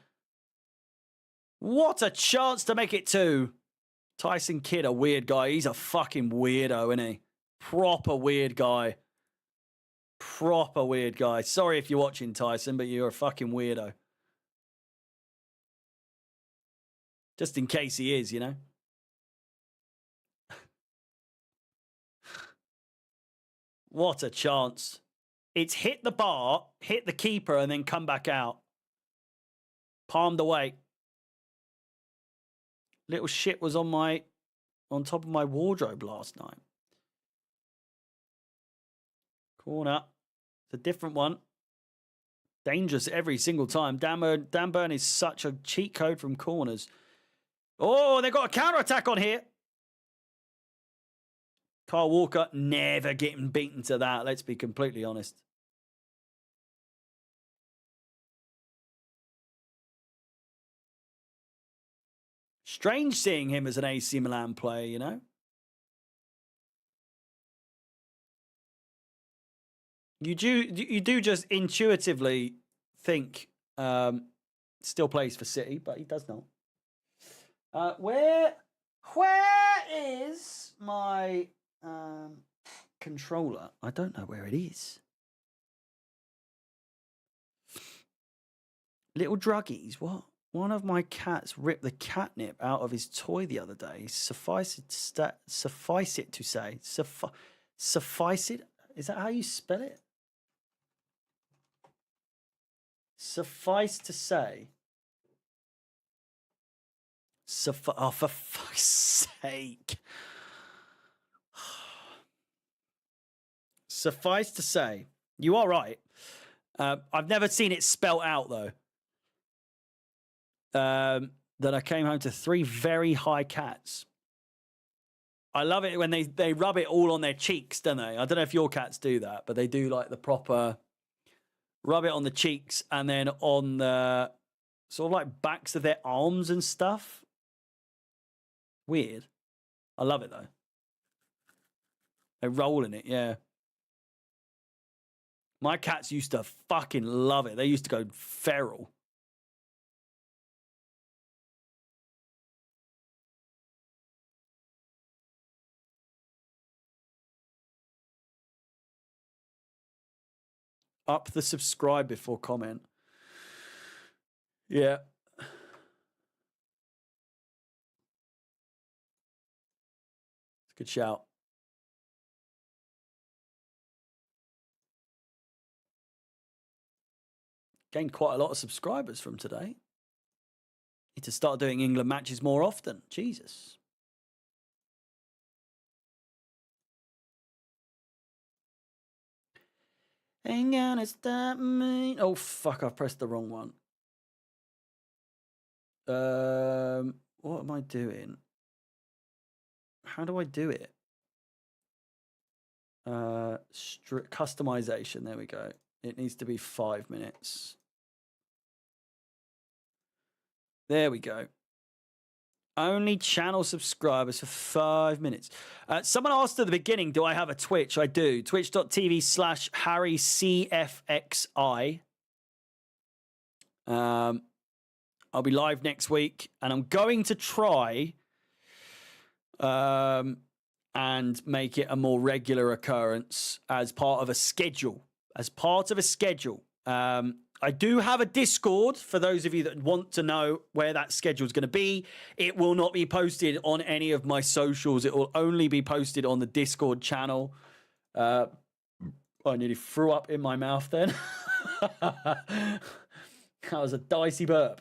What a chance to make it 2. Tyson Kidd, a weird guy. He's a fucking weirdo, isn't he? Proper weird guy. Proper weird guy. Sorry if you're watching, Tyson, but you're a fucking weirdo. Just in case he is, you know? What a chance. It's hit the bar, hit the keeper, and then come back out. Palmed away. Little shit was on top of my wardrobe last night. Corner. It's a different one. Dangerous every single time. Dan Burn is such a cheat code from corners. Oh, they've got a counter-attack on here. Carl Walker never getting beaten to that, let's be completely honest. Strange seeing him as an AC Milan player, you know? You do just intuitively think still plays for City, but he does not. Where is my controller? I don't know where it is. Little druggies, what? One of my cats ripped the catnip out of his toy the other day. Suffice it to say, suffice it? Is that how you spell it? Suffice to say. Oh, for fuck's sake. Suffice to say, you are right. I've never seen it spelt out, though. That I came home to 3 very high cats. I love it when they rub it all on their cheeks, don't they? I don't know if your cats do that, but they do like the proper rub it on the cheeks and then on the sort of like backs of their arms and stuff. Weird. I love it though. They roll in it, yeah. My cats used to fucking love it. They used to go feral. Up the subscribe before comment. Yeah. It's a good shout. Gained quite a lot of subscribers from today. Need to start doing England matches more often. Jesus. Ain't gonna stop me. Oh, fuck, I've pressed the wrong one. What am I doing? How do I do it? Customization. There we go. It needs to be 5 minutes. There we go. Only channel subscribers for 5 minutes. Someone asked at the beginning, do I have a Twitch? I do. Twitch.tv/HarryCFXI. I'll be live next week, and I'm going to try and make it a more regular occurrence as part of a schedule. I do have a Discord for those of you that want to know where that schedule is going to be. It will not be posted on any of my socials. It will only be posted on the Discord channel. I nearly threw up in my mouth then. That was a dicey burp.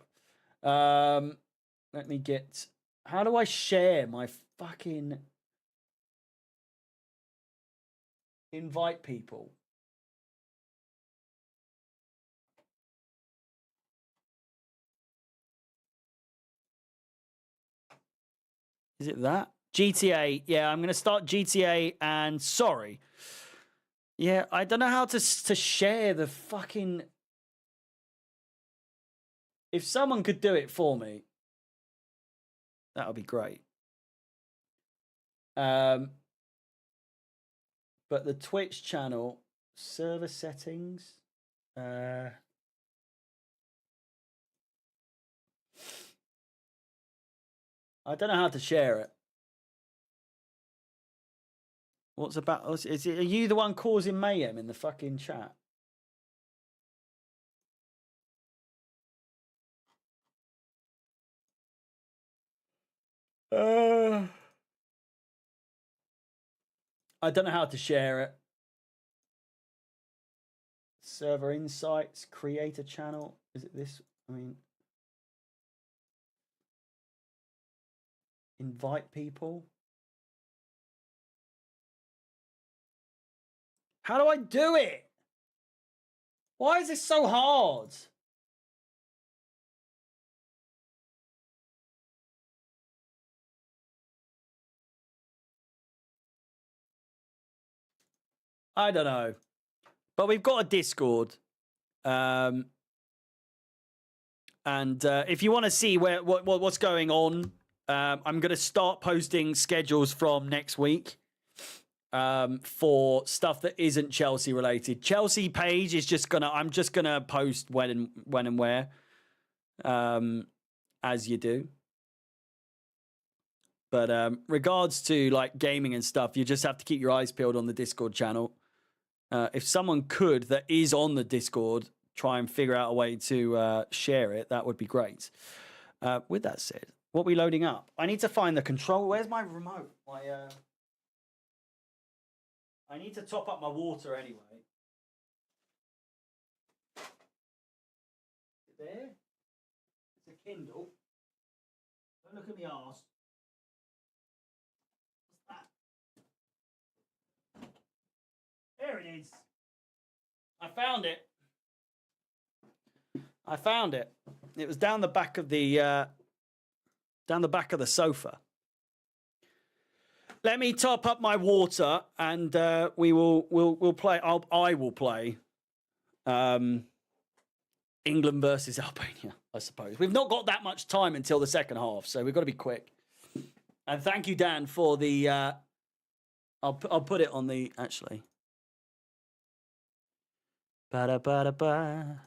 Let me get... How do I share my fucking... Invite people? Is it that? GTA. Yeah, I'm going to start GTA and sorry. Yeah, I don't know how to share the fucking... If someone could do it for me, that would be great. But the Twitch channel, server settings... I don't know how to share it. What's about? Are you the one causing mayhem in the fucking chat? I don't know how to share it. Server insights, creator channel. Is it this? I mean, invite people. How do I do it? Why is this so hard? I don't know. But we've got a Discord. And if you want to see what's going on, I'm going to start posting schedules from next week for stuff that isn't Chelsea related. Chelsea page is I'm just gonna post when and where, as you do. But regards to like gaming and stuff, you just have to keep your eyes peeled on the Discord channel. If someone could that is on the Discord try and figure out a way to share it, that would be great. With that said, what are we loading up? I need to find the control. Where's my remote? I need to top up my water anyway. Is it there? It's a Kindle. Don't look at me arse. What's that? There it is. I found it. I found it. It was down the back of the sofa. Let me top up my water, and we'll play. I will play. England versus Albania, I suppose. We've not got that much time until the second half, so we've got to be quick. And thank you, Dan, for the. I'll put it on the actually. Ba-da-ba-da-ba.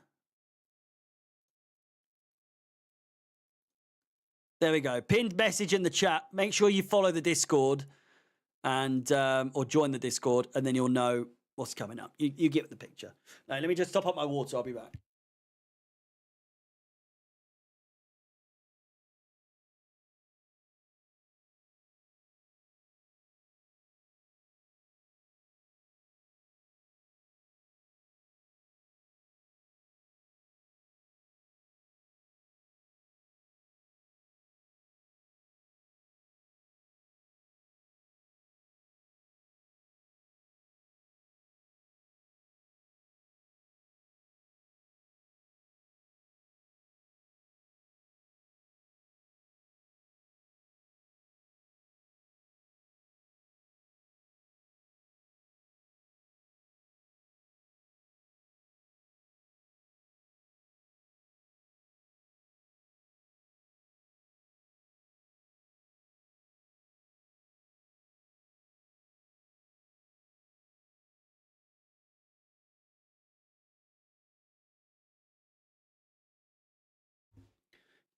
There we go. Pinned message in the chat. Make sure you follow the Discord and or join the Discord, and then you'll know what's coming up. You get the picture. Now, let me just top up my water. I'll be back.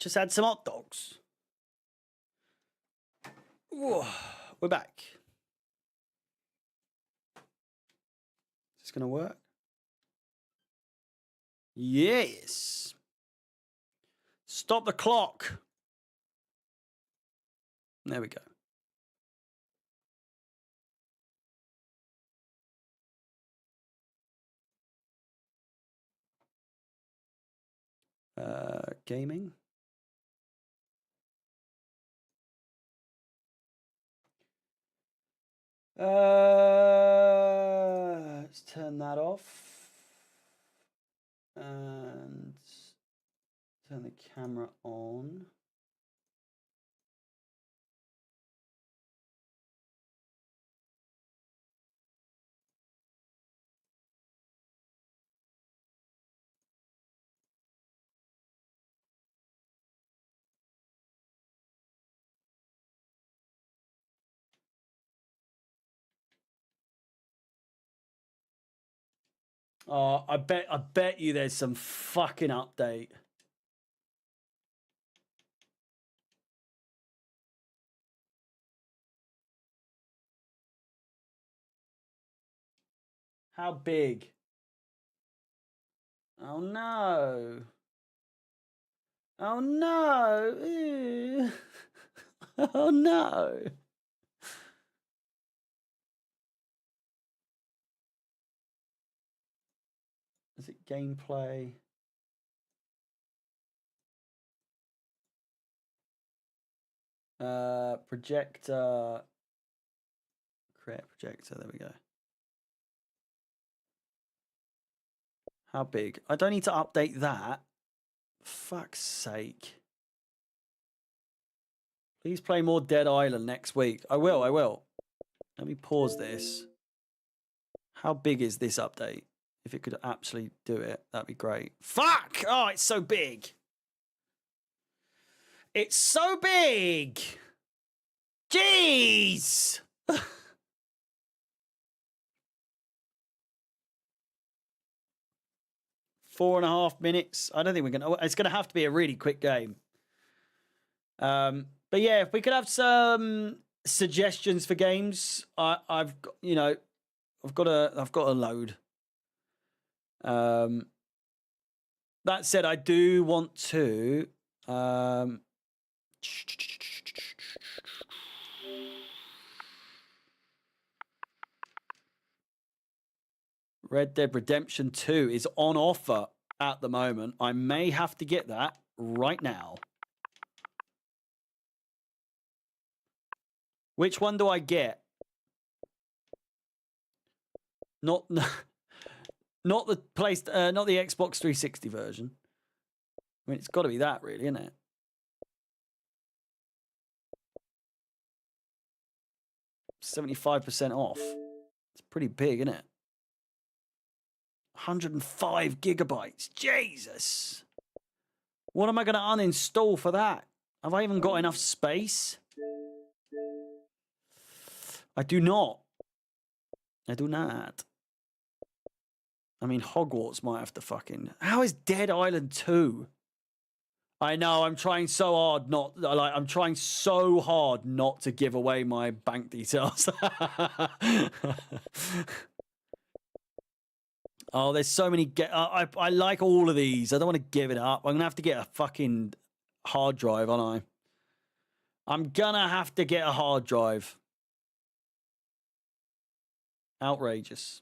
Just had some hot dogs. Ooh, we're back. Is this going to work? Yes. Stop the clock. There we go. Gaming. Let's turn that off and turn the camera on. Oh, I bet you there's some fucking update. How big? Oh no. Oh no. Ew. Oh no. Is it gameplay? Projector. Create projector. There we go. How big? I don't need to update that. Fuck's sake. Please play more Dead Island next week. I will. Let me pause this. How big is this update? If it could actually do it, that'd be great. Fuck! Oh, it's so big. It's so big. Jeez. 4.5 minutes. I don't think we're gonna. It's gonna have to be a really quick game. But yeah, if we could have some suggestions for games, I've got, you know, I've got a load. That said, I do want to. Red Dead Redemption 2 is on offer at the moment. I may have to get that right now. Which one do I get? Not the not the Xbox 360 version. I mean, it's got to be that, really, isn't it? $75% off. It's pretty big, isn't it? 105 gigabytes. Jesus. What am I going to uninstall for that? Have I even got enough space? I do not. I do not. I mean, Hogwarts might have to fucking... How is Dead Island 2? I know, I'm trying so hard not... I'm trying so hard not to give away my bank details. Oh, there's so many... I like all of these. I don't want to give it up. I'm going to have to get a fucking hard drive, aren't I? I'm going to have to get a hard drive. Outrageous.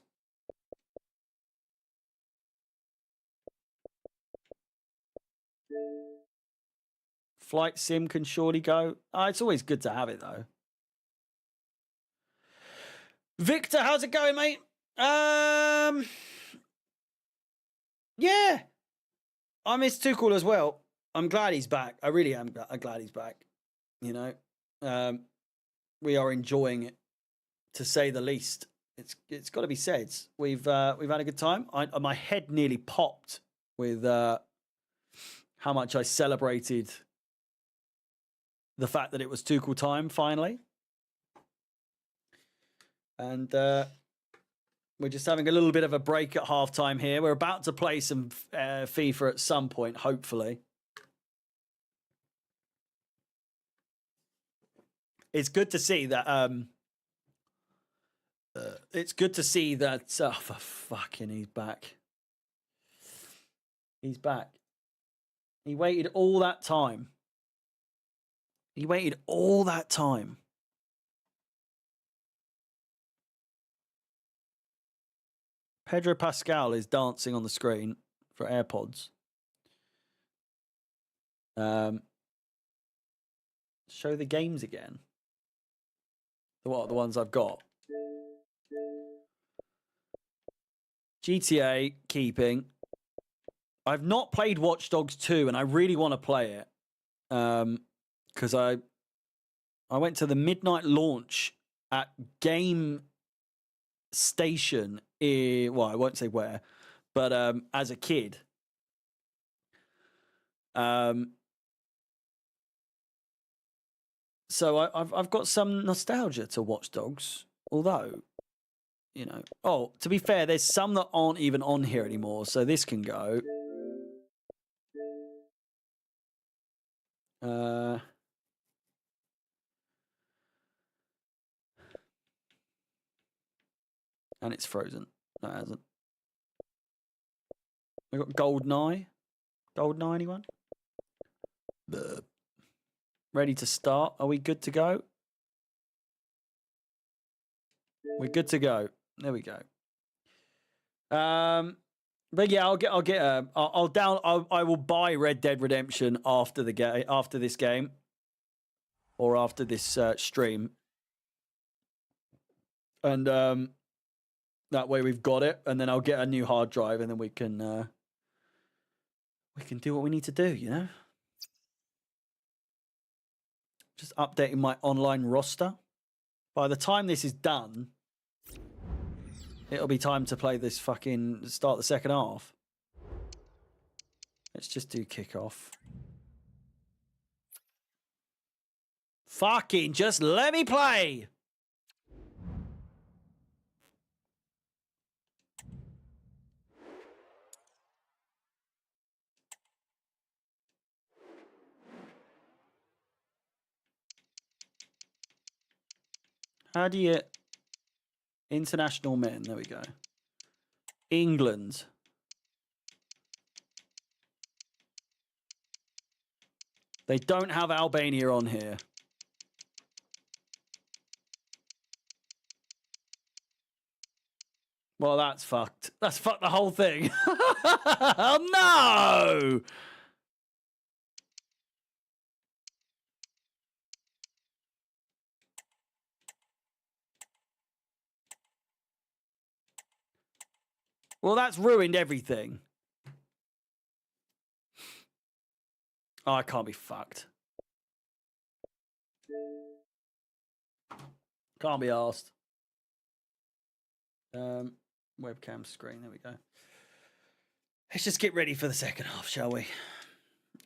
Flight sim can surely go. It's always good to have it, though. Victor, how's it going, mate? Yeah. I miss Tuchel as well. I'm glad he's back. I really am glad he's back. You know, we are enjoying it, to say the least. It's got to be said. We've had a good time. My head nearly popped with how much I celebrated the fact that it was Tuchel time finally. And we're just having a little bit of a break at halftime here. We're about to play some FIFA at some point, hopefully. It's good to see that. It's good to see that. Oh, for fucking, he's back. He's back. He waited all that time. He waited all that time. Pedro Pascal is dancing on the screen for AirPods. Show the games again. What are the ones I've got? GTA, keeping. I've not played Watch Dogs 2, and I really want to play it. Because I went to the midnight launch at Game Station. Well, I won't say where, but as a kid. So I've got some nostalgia to Watch Dogs, although you know. Oh, to be fair, there's some that aren't even on here anymore, so this can go. And it's frozen. No, it hasn't. We got GoldenEye. GoldenEye, anyone? Ready to start? Are we good to go? We're good to go. There we go. But yeah, I will buy Red Dead Redemption after the game, after this game, or after this stream, and that way we've got it, and then I'll get a new hard drive, and then we can do what we need to do. You know, just updating my online roster. By the time this is done, it'll be time to play this fucking start the second half. Let's just do kickoff. Fucking just let me play. How do you... International men, there we go. England. They don't have Albania on here. Well, that's fucked. That's fucked the whole thing. Oh, no! Well, that's ruined everything. Oh, I can't be fucked. Can't be arsed. Webcam screen, there we go. Let's just get ready for the second half, shall we?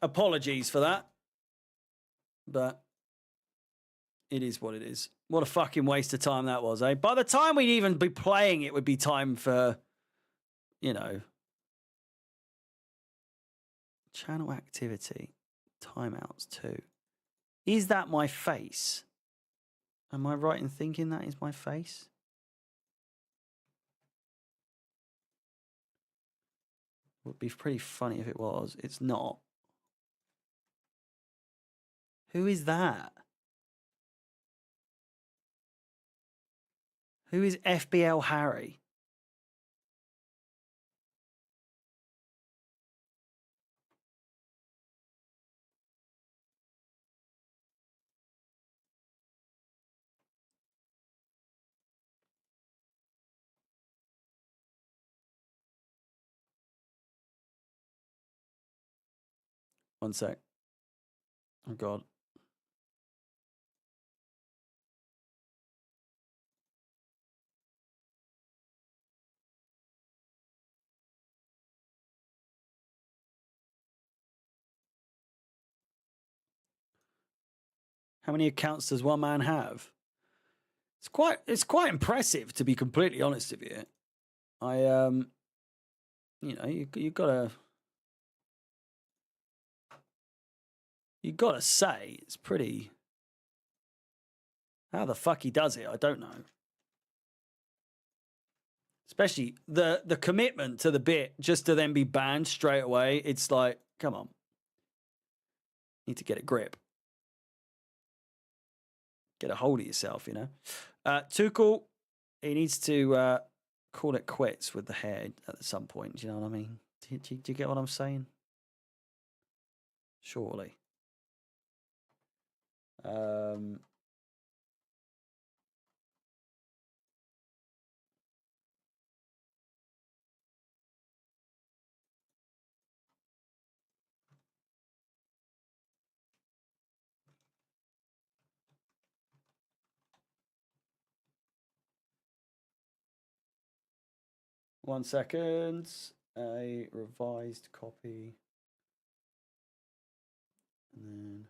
Apologies for that. But it is what it is. What a fucking waste of time that was, eh? By the time we'd even be playing, it would be time for, you know, channel activity, timeouts too. Is that my face? Am I right in thinking that is my face? Would be pretty funny if it was. It's not. Who is that? Who is FBL Harry? One sec. Oh, God. How many accounts does one man have? It's quite impressive, to be completely honest with you. You know, you gotta say it's pretty. How the fuck he does it, I don't know. Especially the commitment to the bit just to then be banned straight away. It's like, come on, need to get a grip. Get a hold of yourself, you know. Tuchel, he needs to call it quits with the hair at some point. Do you know what I mean? Do you get what I'm saying? Surely. 1 second. A revised copy. And then.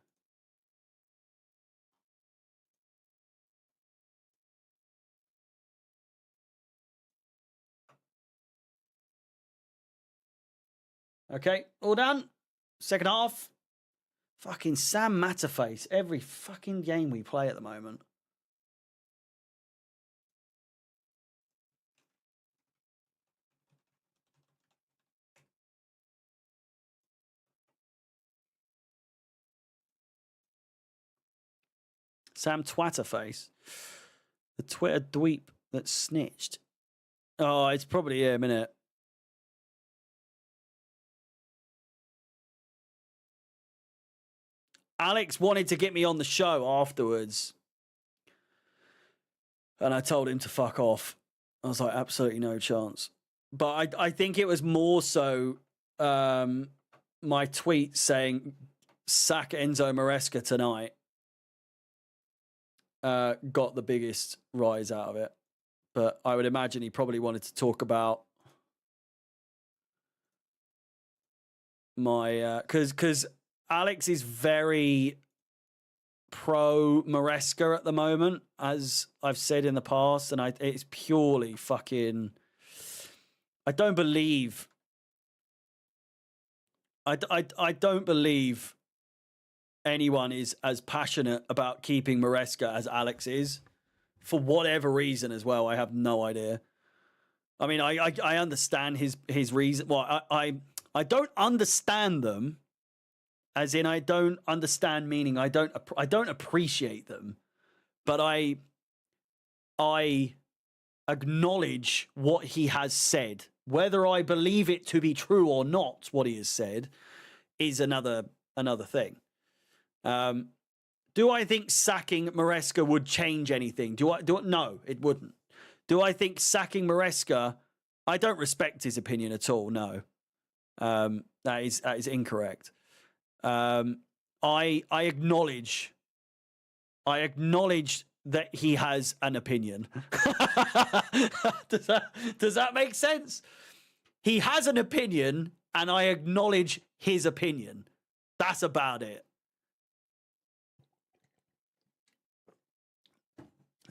Okay, all done. Second half. Fucking Sam Matterface. Every fucking game we play at the moment. Sam Twatterface. The Twitter dweep that snitched. Oh, it's probably him, innit? Alex wanted to get me on the show afterwards. And I told him to fuck off. I was like, absolutely no chance. But I think it was more so my tweet saying, sack Enzo Maresca tonight, got the biggest rise out of it. But I would imagine he probably wanted to talk about my... Because Alex is very pro Maresca at the moment, as I've said in the past, and it's purely fucking... I don't believe anyone is as passionate about keeping Maresca as Alex is, for whatever reason as well. I have no idea. I mean, I understand his reason. Well, I don't understand them, as in I don't understand, meaning I don't appreciate them, but I acknowledge what he has said. Whether I believe it to be true or not, what he has said, is another thing. Do I think sacking Maresca would change anything? No, it wouldn't. Do I think sacking Maresca? I don't respect his opinion at all. No, that is incorrect. I acknowledge that he has an opinion. Does that make sense? He has an opinion, and I acknowledge his opinion. That's about it.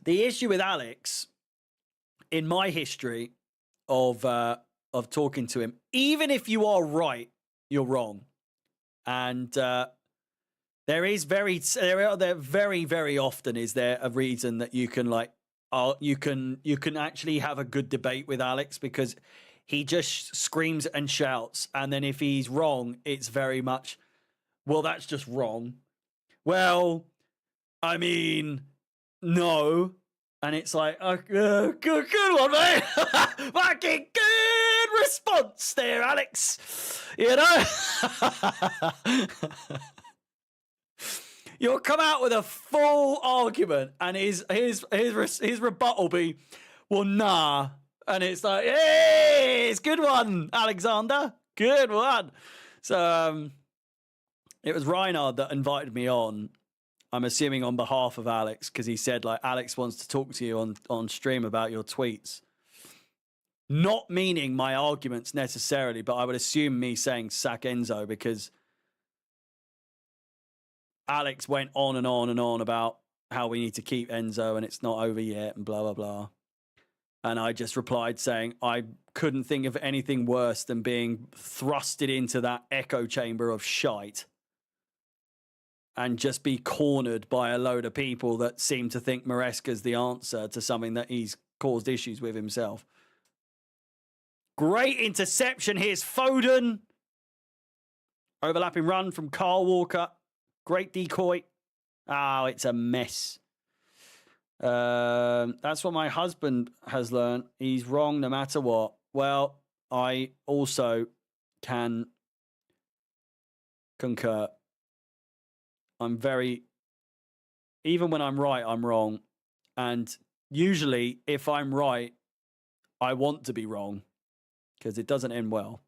The issue with Alex, in my history of talking to him, even if you are right, you're wrong, and there very, very often is there a reason that you can you can actually have a good debate with Alex, because he just screams and shouts, and then if he's wrong, it's very much, well, that's just wrong. Well, I mean, no. And it's like, good one, mate. Fucking good response there, Alex. You know? You'll come out with a full argument, and his rebuttal be, well, nah. And it's like, hey, it's a good one, Alexander. Good one. So it was Reinhard that invited me on, I'm assuming on behalf of Alex, because he said, like, Alex wants to talk to you on stream about your tweets. Not meaning my arguments necessarily, but I would assume me saying sack Enzo, because Alex went on and on and on about how we need to keep Enzo and it's not over yet and blah, blah, blah. And I just replied saying I couldn't think of anything worse than being thrusted into that echo chamber of shite and just be cornered by a load of people that seem to think Maresca's the answer to something that he's caused issues with himself. Great interception. Here's Foden. Overlapping run from Carl Walker. Great decoy. Oh, it's a mess. That's what my husband has learned. He's wrong no matter what. Well, I also can concur. Even when I'm right, I'm wrong. And usually, if I'm right, I want to be wrong, because it doesn't end well.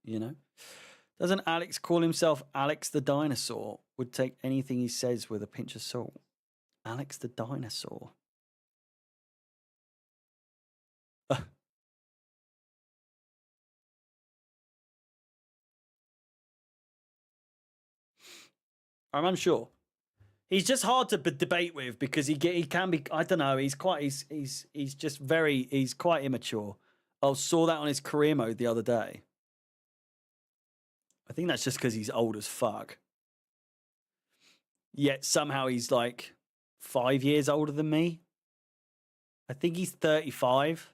You know? Doesn't Alex call himself Alex the Dinosaur? Would take anything he says with a pinch of salt. Alex the Dinosaur. I'm unsure. He's just hard to debate with, because he can be, I don't know, he's quite immature. I saw that on his career mode the other day. I think that's just because he's old as fuck. Yet somehow he's like 5 years older than me. I think he's 35.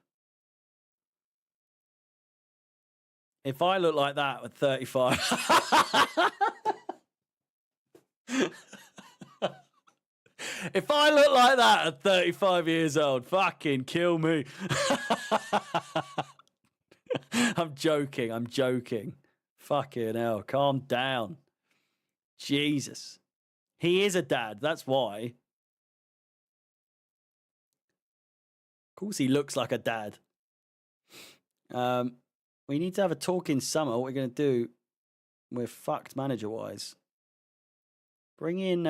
If I look like that at 35... If I look like that at 35 years old, fucking kill me. I'm joking. Fucking hell, calm down. Jesus. He is a dad, that's why. Of course he looks like a dad. We need to have a talk in summer. What we're going to do, we're fucked manager-wise. Bring in,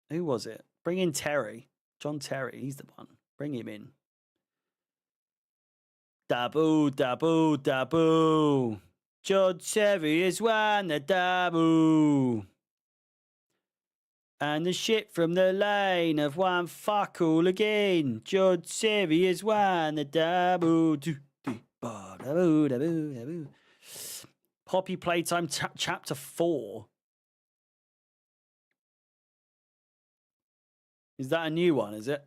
who was it? Bring in Terry. John Terry, he's the one. Bring him in. Dabu, dabu, dabu. John Terry is one, the dabu. And the shit from the lane of one fuck all again. John Terry is one, the dabu. Dabu, dabu, dabu. Poppy Playtime Chapter 4. Is that a new one, is it?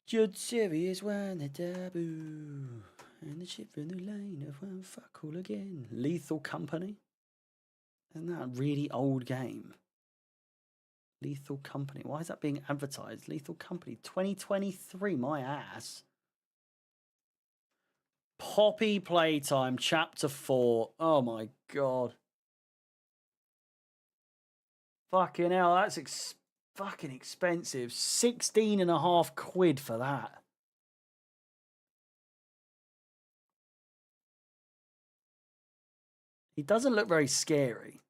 Judd Serious one, the taboo. And the shit from the lane of one fuck all again. Lethal Company. Isn't that a really old game? Lethal Company. Why is that being advertised? Lethal Company 2023, my ass. Poppy Playtime Chapter 4. Oh my god. Fucking hell, that's fucking expensive. 16.5 quid for that. He doesn't look very scary.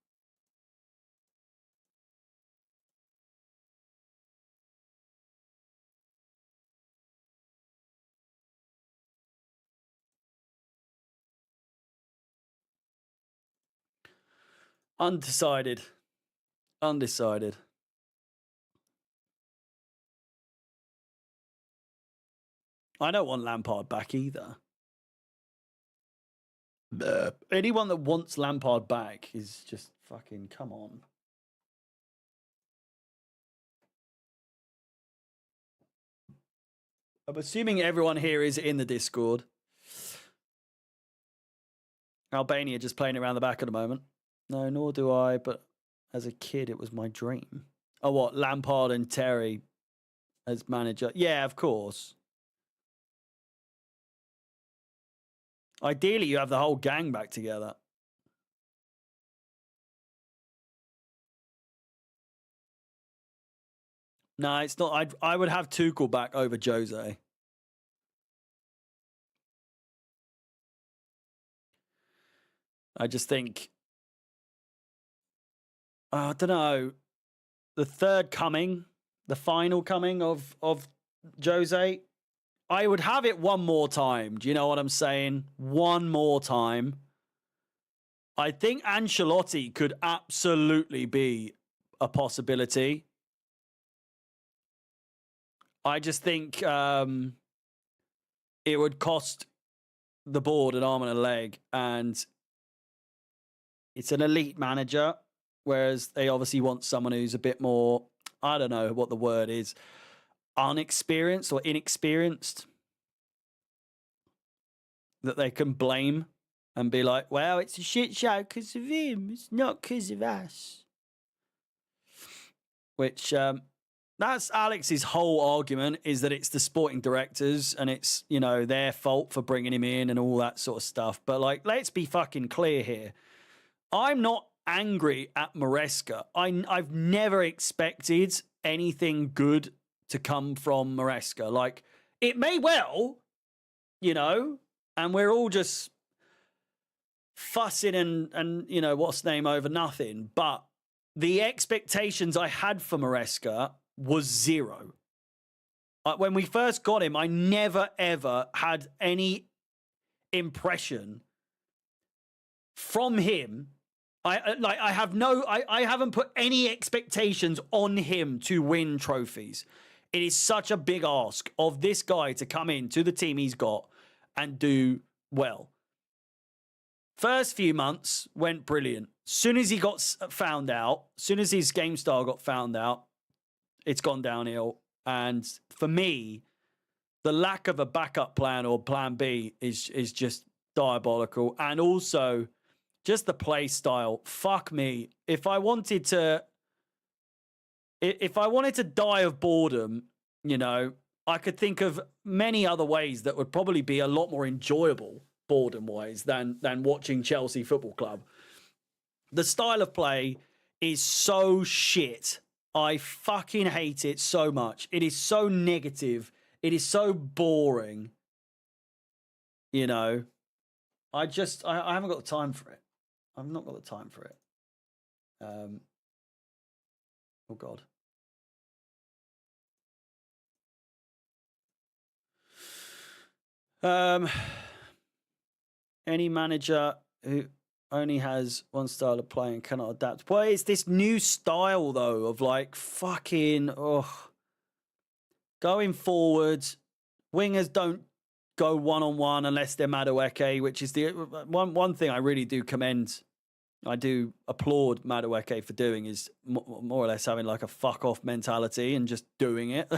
Undecided. Undecided. I don't want Lampard back either. Anyone that wants Lampard back is just fucking, come on. I'm assuming everyone here is in the Discord. Albania just playing around the back at the moment. No, nor do I, but as a kid, it was my dream. Oh, what? Lampard and Terry as manager? Yeah, of course. Ideally, you have the whole gang back together. No, it's not. I would have Tuchel back over Jose. I just think, I don't know, the third coming, the final coming of Jose, I would have it one more time. Do you know what I'm saying? One more time. I think Ancelotti could absolutely be a possibility. I just think it would cost the board an arm and a leg, and it's an elite manager, whereas they obviously want someone who's a bit more, I don't know what the word is, unexperienced or inexperienced, that they can blame and be like, well, it's a shit show because of him. It's not because of us. Which, that's Alex's whole argument, is that it's the sporting directors and it's, you know, their fault for bringing him in and all that sort of stuff. But, like, let's be fucking clear here. I'm not angry at Maresca. I've never expected anything good to come from Maresca. Like, it may well, you know, and we're all just fussing and you know, what's the name over nothing. But the expectations I had for Maresca was zero. When we first got him, I never, ever had any impression from him. I haven't put any expectations on him to win trophies. It is such a big ask of this guy to come in to the team he's got and do well. First few months went brilliant. Soon as he got found out, soon as his game style got found out, it's gone downhill. And for me, the lack of a backup plan or plan B is just diabolical. And also, just the play style. Fuck me. If I wanted to die of boredom, you know, I could think of many other ways that would probably be a lot more enjoyable boredom-wise than watching Chelsea Football Club. The style of play is so shit. I fucking hate it so much. It is so negative. It is so boring. You know, I haven't got the time for it. I've not got the time for it. Oh, God. Any manager who only has one style of play and cannot adapt. Well, it's this new style, though, of like fucking, going forward. Wingers don't go one-on-one unless they're Madueke, which is the one thing I really do commend. I do applaud Madueke for doing is more or less having like a fuck off mentality and just doing it.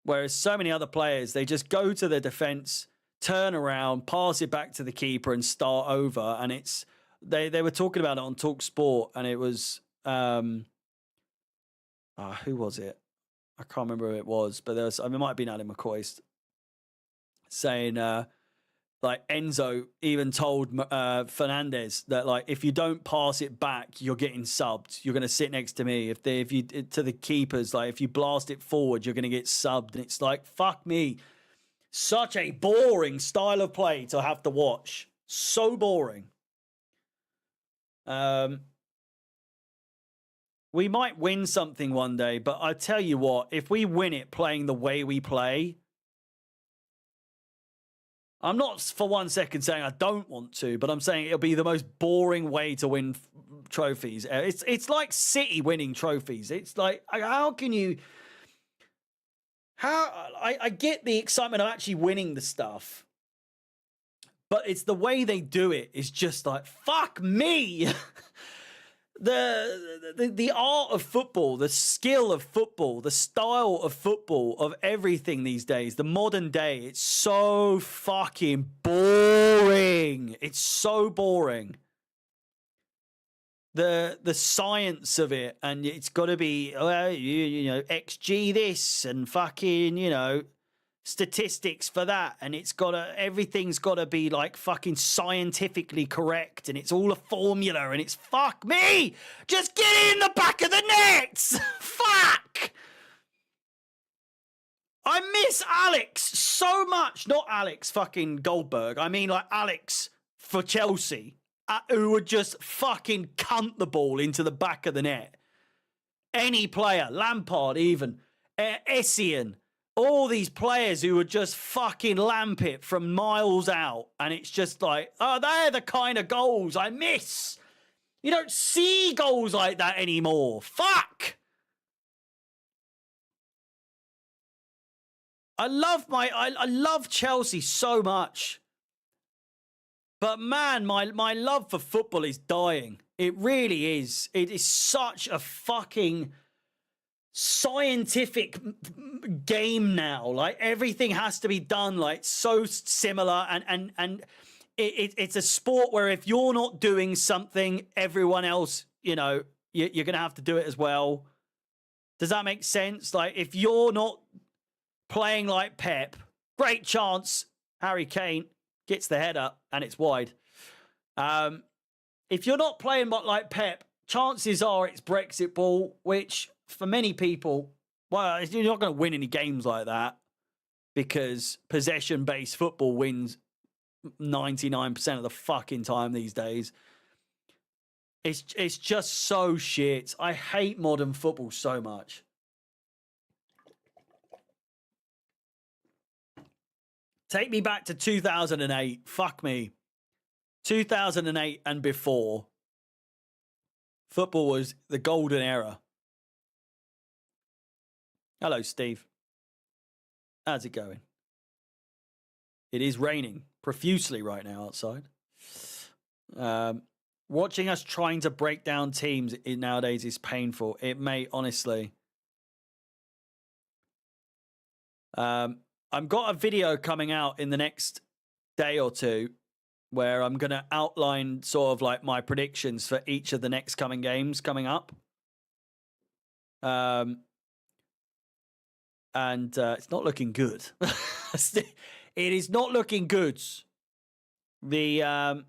Whereas so many other players, they just go to the defense, turn around, pass it back to the keeper and start over. And it's, they were talking about it on Talk Sport, and it was, who was it? I can't remember who it was, but it might have been Adam McCoist saying, like Enzo even told Fernandez that, like, if you don't pass it back, you're getting subbed. You're going to sit next to me. If you to the keepers, like, if you blast it forward, you're going to get subbed. And it's like, fuck me. Such a boring style of play to have to watch. So boring. We might win something one day, but I tell you what, if we win it playing the way we play, I'm not for 1 second saying I don't want to, but I'm saying it'll be the most boring way to win trophies. It's like City winning trophies. It's like, how can you... I get the excitement of actually winning the stuff, but it's the way they do it is just like, fuck me. The art of football, the skill of football, the style of football, of everything these days, the modern day, it's so fucking boring. It's so boring. The science of it, and it's got to be, you know, XG this and fucking, you know, statistics for that, and everything's got to be like fucking scientifically correct, and it's all a formula, and it's fuck me, just get it in the back of the nets. Fuck, I miss Alex so much. Not Alex fucking Goldberg, I mean like Alex for Chelsea, who would just fucking cunt the ball into the back of the net. Any player, Lampard even, Essien, all these players who would just fucking lamp it from miles out. And it's just like, oh, they're the kind of goals I miss. You don't see goals like that anymore. Fuck. I love Chelsea so much. But man, my love for football is dying. It really is. It is such a fucking scientific game now. Like, everything has to be done like so similar, and it's a sport where if you're not doing something, everyone else, you know, you're gonna have to do it as well. Does that make sense? Like, if you're not playing like Pep, great chance Harry Kane gets the header and it's wide. If you're not playing like Pep, chances are it's Brexit ball, which for many people, well, you're not going to win any games like that, because possession-based football wins 99% of the fucking time these days. It's just so shit. I hate modern football so much. Take me back to 2008. Fuck me. 2008 and before. Football was the golden era. Hello, Steve. How's it going? It is raining profusely right now outside. Watching us trying to break down teams nowadays is painful. It may, honestly. I've got a video coming out in the next day or two where I'm going to outline sort of like my predictions for each of the next coming games coming up. And it's not looking good. It is not looking good. The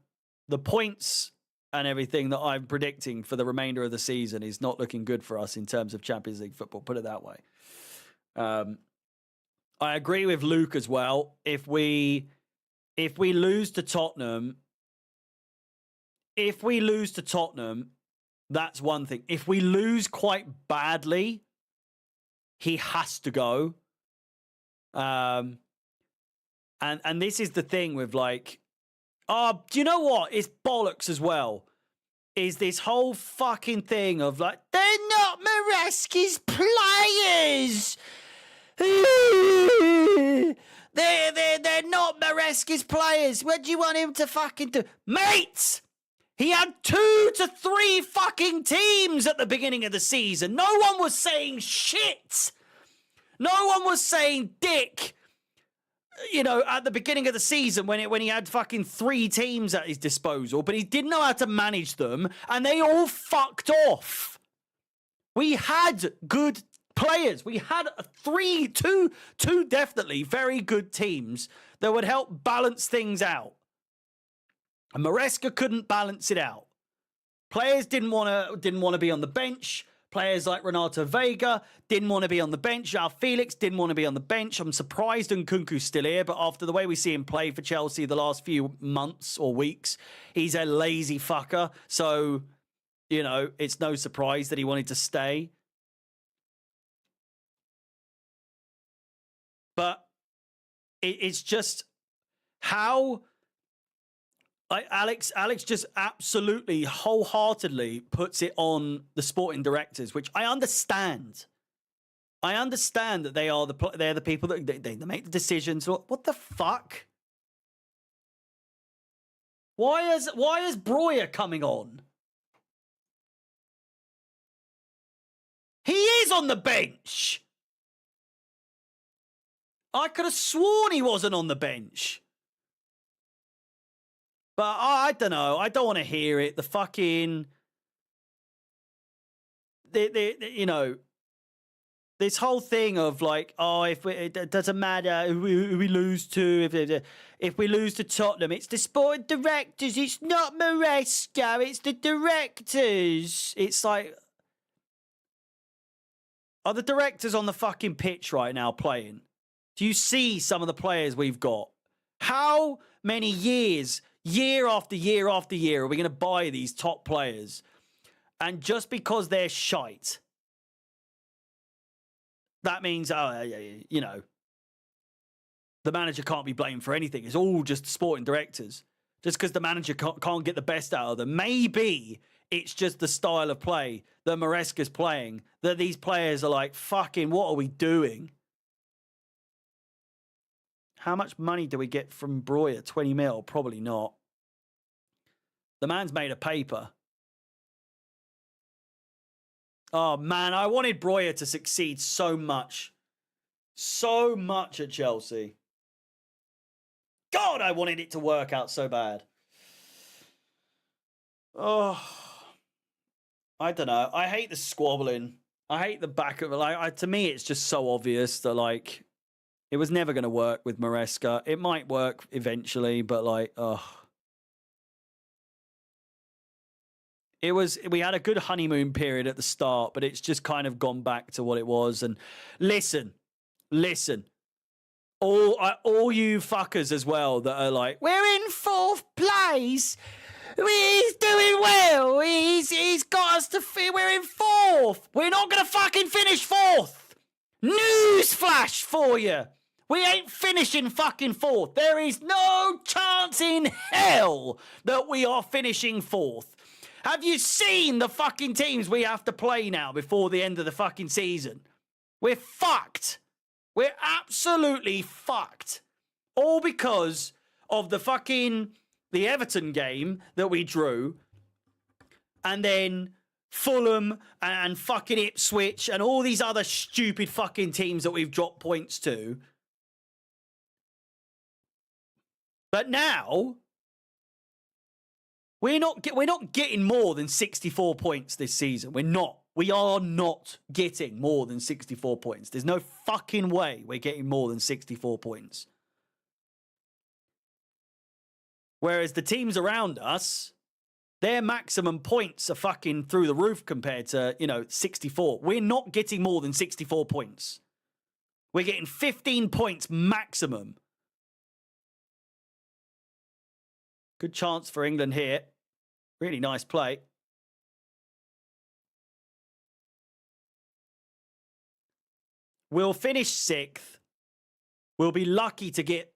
points and everything that I'm predicting for the remainder of the season is not looking good for us in terms of Champions League football. Put it that way. I agree with Luke as well. If we lose to Tottenham, that's one thing. If we lose quite badly, he has to go. And this is the thing with like, do you know what? It's bollocks as well. Is this whole fucking thing of like, they're not Maresca's players. They're not Maresca's players. What do you want him to fucking do? Mate! He had 2 to 3 fucking teams at the beginning of the season. No one was saying shit. No one was saying dick. You know, at the beginning of the season when he had fucking 3 teams at his disposal, but he didn't know how to manage them, and they all fucked off. We had good players. We had two definitely very good teams that would help balance things out. And Maresca couldn't balance it out. Players didn't want to be on the bench. Players like Renato Vega didn't want to be on the bench. João Felix didn't want to be on the bench. I'm surprised Nkunku's still here, but after the way we see him play for Chelsea the last few months or weeks, he's a lazy fucker. So, you know, it's no surprise that he wanted to stay. But it's just how Alex just absolutely wholeheartedly puts it on the sporting directors, which I understand. I understand that they're the people that they make the decisions. What the fuck? Why is Breuer coming on? He is on the bench. I could have sworn he wasn't on the bench. But I don't know. I don't want to hear it. The fucking... you know... This whole thing of like, oh, it doesn't matter who we lose to. If we lose to Tottenham, it's the sporting directors. It's not Maresca. It's the directors. It's like... Are the directors on the fucking pitch right now playing? Do you see some of the players we've got? How many years, year after year after year, are we going to buy these top players? And just because they're shite, that means, you know, the manager can't be blamed for anything. It's all just sporting directors. Just because the manager can't get the best out of them. Maybe it's just the style of play that Maresca's playing, that these players are like, fucking, what are we doing? How much money do we get from Breuer? 20 mil? Probably not. The man's made a paper. Oh, man, I wanted Breuer to succeed so much. So much at Chelsea. God, I wanted it to work out so bad. Oh, I don't know. I hate the squabbling. I hate the back of it. Like, to me, it's just so obvious that, like, it was never going to work with Maresca. It might work eventually, but like, we had a good honeymoon period at the start, but it's just kind of gone back to what it was. And listen, all you fuckers as well that are like, we're in 4th place. He's doing well. He's got us to, we're in 4th. We're not going to fucking finish 4th. Newsflash for you. We ain't finishing fucking 4th. There is no chance in hell that we are finishing 4th. Have you seen the fucking teams we have to play now before the end of the fucking season? We're fucked. We're absolutely fucked. All because of the fucking the Everton game that we drew, and then Fulham and fucking Ipswich and all these other stupid fucking teams that we've dropped points to. But now we're not getting more than 64 points this season. We're not. We are not getting more than 64 points. There's no fucking way we're getting more than 64 points. Whereas the teams around us, their maximum points are fucking through the roof compared to, 64. We're not getting more than 64 points. We're getting 15 points maximum. Good chance for England here. Really nice play. We'll finish 6th. We'll be lucky to get,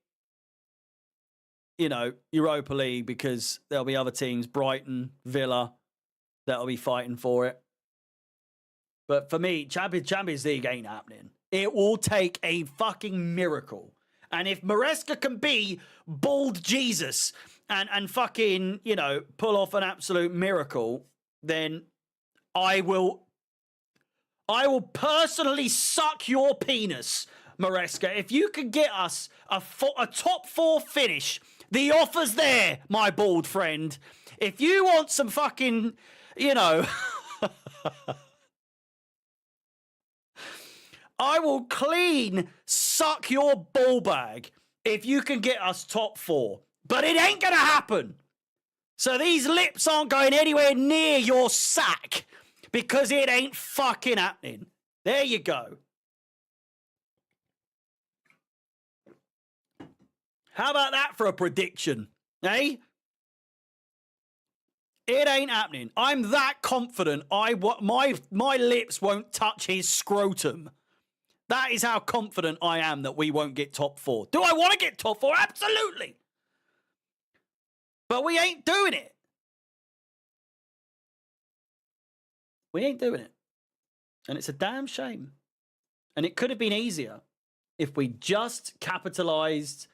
Europa League because there'll be other teams, Brighton, Villa, that'll be fighting for it. But for me, Champions League ain't happening. It will take a fucking miracle. And if Maresca can be bald Jesus and fucking, pull off an absolute miracle, then I will personally suck your penis, Maresca. If you could get us a top 4 finish, the offer's there, my bald friend. If you want some fucking, I will clean suck your ball bag if you can get us top 4. But it ain't going to happen. So these lips aren't going anywhere near your sack because it ain't fucking happening. There you go. How about that for a prediction, eh? It ain't happening. I'm that confident my lips won't touch his scrotum. That is how confident I am that we won't get top 4. Do I want to get top 4? Absolutely. But we ain't doing it. We ain't doing it. And it's a damn shame. And it could have been easier if we just capitalized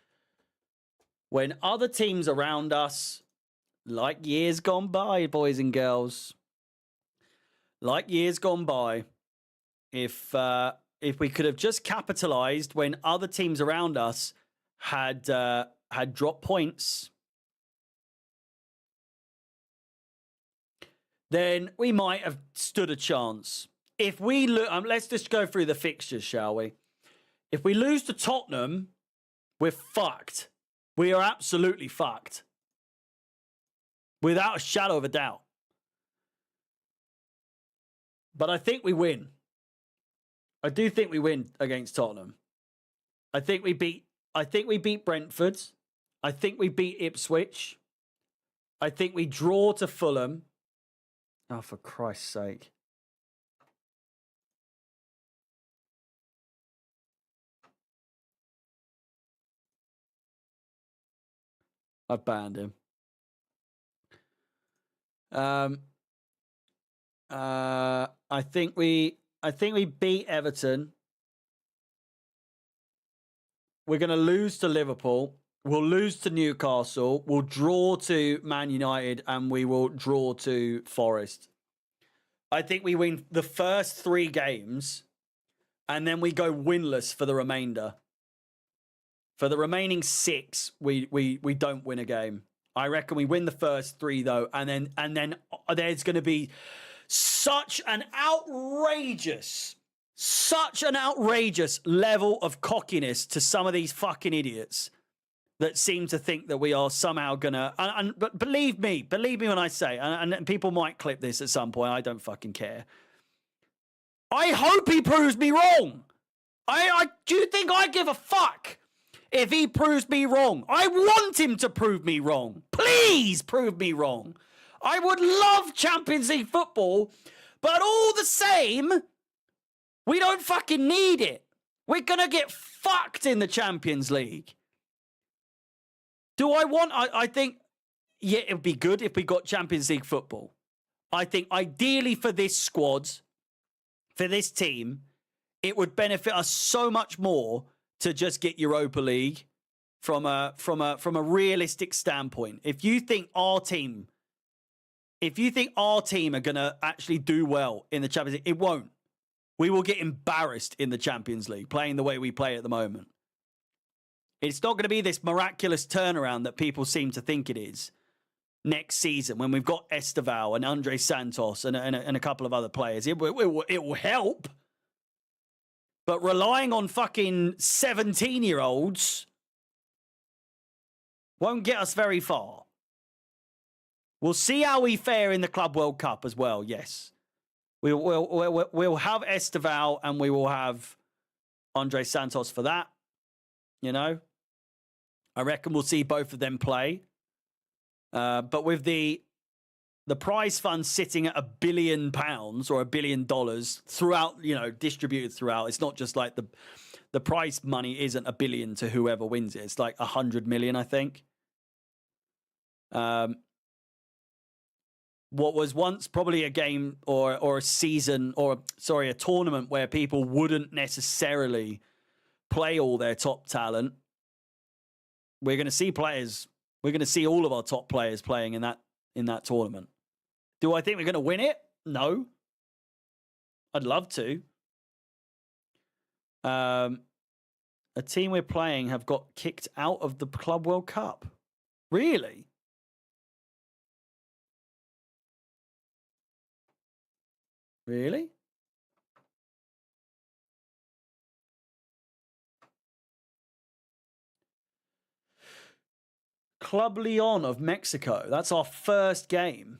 when other teams around us, like years gone by, boys and girls, like years gone by, if we could have just capitalized when other teams around us had dropped points, then we might have stood a chance. If we look, let's just go through the fixtures, shall we? If we lose to Tottenham, we're fucked. We are absolutely fucked. Without a shadow of a doubt. But I think we win. I do think we win against Tottenham. I think we beat Brentford. I think we beat Ipswich. I think we draw to Fulham. Oh, for Christ's sake. I banned him. I think we beat Everton. We're going to lose to Liverpool. We'll lose to Newcastle. We'll draw to Man United, and we will draw to Forest. I think we win the first 3 games, and then we go winless for the remainder. For the remaining 6, we don't win a game. I reckon we win the first 3 though, and then there's going to be such an outrageous level of cockiness to some of these fucking idiots that seem to think that we are somehow gonna. But believe me when I say, and people might clip this at some point. I don't fucking care. I hope he proves me wrong. Do you think I give a fuck if he proves me wrong? I want him to prove me wrong. Please prove me wrong. I would love Champions League football, but all the same, we don't fucking need it. We're going to get fucked in the Champions League. Do I want... I think, yeah, it would be good if we got Champions League football. I think ideally for this squad, for this team, it would benefit us so much more to just get Europa League from a realistic standpoint. If you think our team are gonna actually do well in the Champions League, it won't. We will get embarrassed in the Champions League playing the way we play at the moment. It's not going to be this miraculous turnaround that people seem to think it is next season when we've got Esteval and Andre Santos and a couple of other players. It will help. But relying on fucking 17-year-olds won't get us very far. We'll see how we fare in the Club World Cup as well, yes. We'll have Esteval and we will have Andre Santos for that. You know? I reckon we'll see both of them play. But with the prize fund sitting at £1 billion or $1 billion throughout, you know, distributed throughout, it's not just like the prize money isn't $1 billion to whoever wins it. It's like 100 million, I think. What was once probably a game or a season a tournament where people wouldn't necessarily play all their top talent. We're going to see players. We're going to see all of our top players playing in that tournament. Do I think we're going to win it? No. I'd love to. A team we're playing have got kicked out of the Club World Cup. Really? Really? Club Leon of Mexico. That's our first game.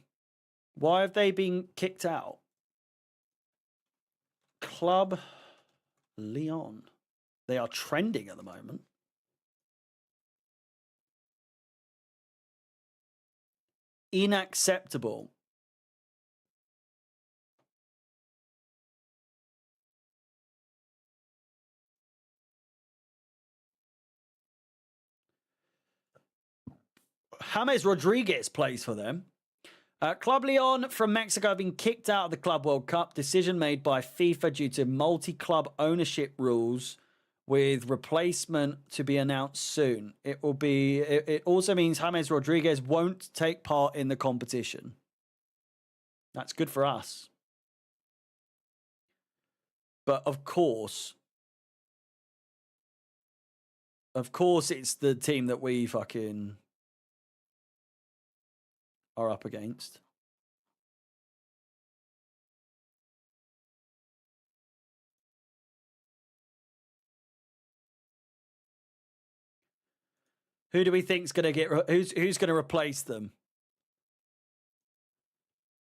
Why have they been kicked out? Club Leon. They are trending at the moment. Inacceptable. James Rodriguez plays for them. Club Leon from Mexico have been kicked out of the Club World Cup. Decision made by FIFA due to multi-club ownership rules with replacement to be announced soon. It also means James Rodriguez won't take part in the competition. That's good for us. But of course, it's the team that we fucking are up against. Who do we think's going to get? Who's going to replace them?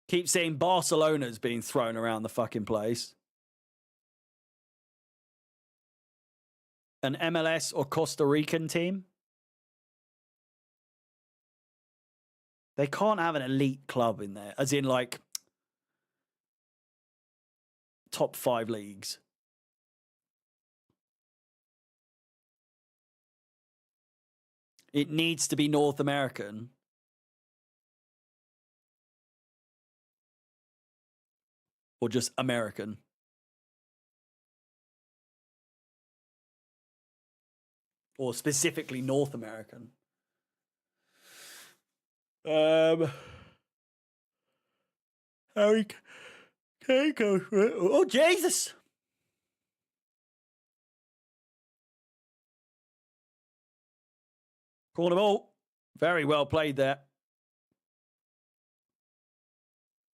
Keep saying Barcelona's being thrown around the fucking place. An MLS or Costa Rican team? They can't have an elite club in there, as in like top 5 leagues. It needs to be North American. Or just American. Or specifically North American. Harry Keiko. Oh, Jesus! Corner ball. Very well played there.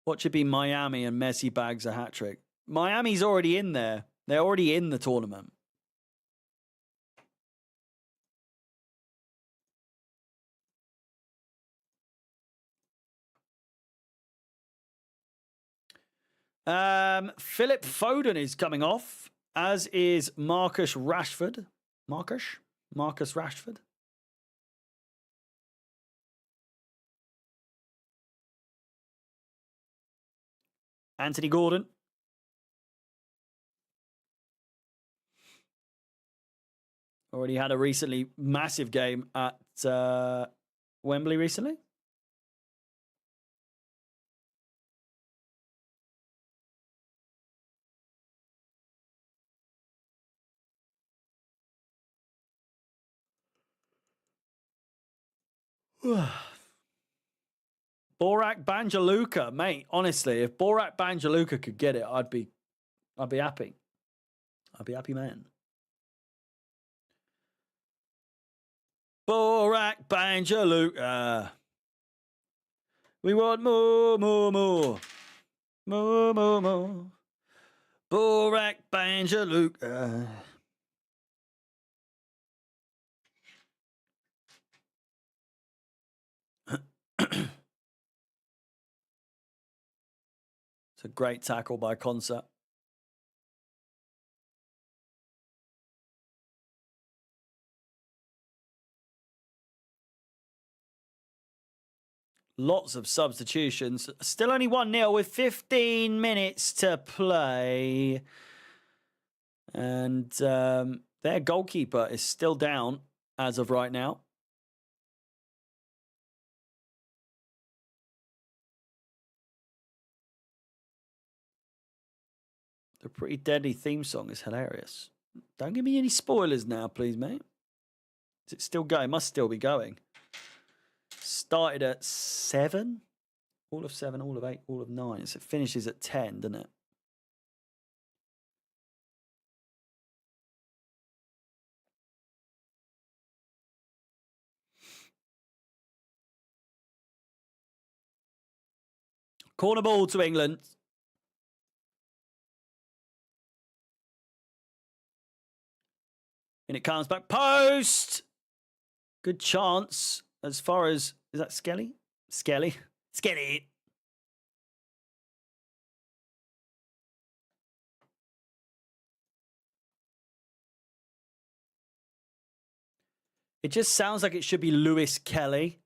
What should be Miami and Messi bags a hat-trick? Miami's already in there. They're already in the tournament. Philip Foden is coming off, as is Marcus Rashford. Marcus Rashford. Anthony Gordon. Already had a recently massive game at Wembley recently. Borak Banjaluka, mate. Honestly, if Borak Banjaluka could get it, I'd be happy. I'd be happy, man. Borak Banjaluka. We want more, more, more. More, more, more. Borak Banjaluka. It's a great tackle by Concert. Lots of substitutions. Still only 1-0 with 15 minutes to play. And their goalkeeper is still down as of right now. The Pretty Deadly theme song is hilarious. Don't give me any spoilers now, please, mate. Is it still going? Must still be going. Started at 7? All of 7, all of 8, all of 9. So it finishes at 10, doesn't it? Corner ball to England. And it comes back. Post! Good chance as far as... Is that Skelly? Skelly. Skelly. It just sounds like it should be Lewis Kelly.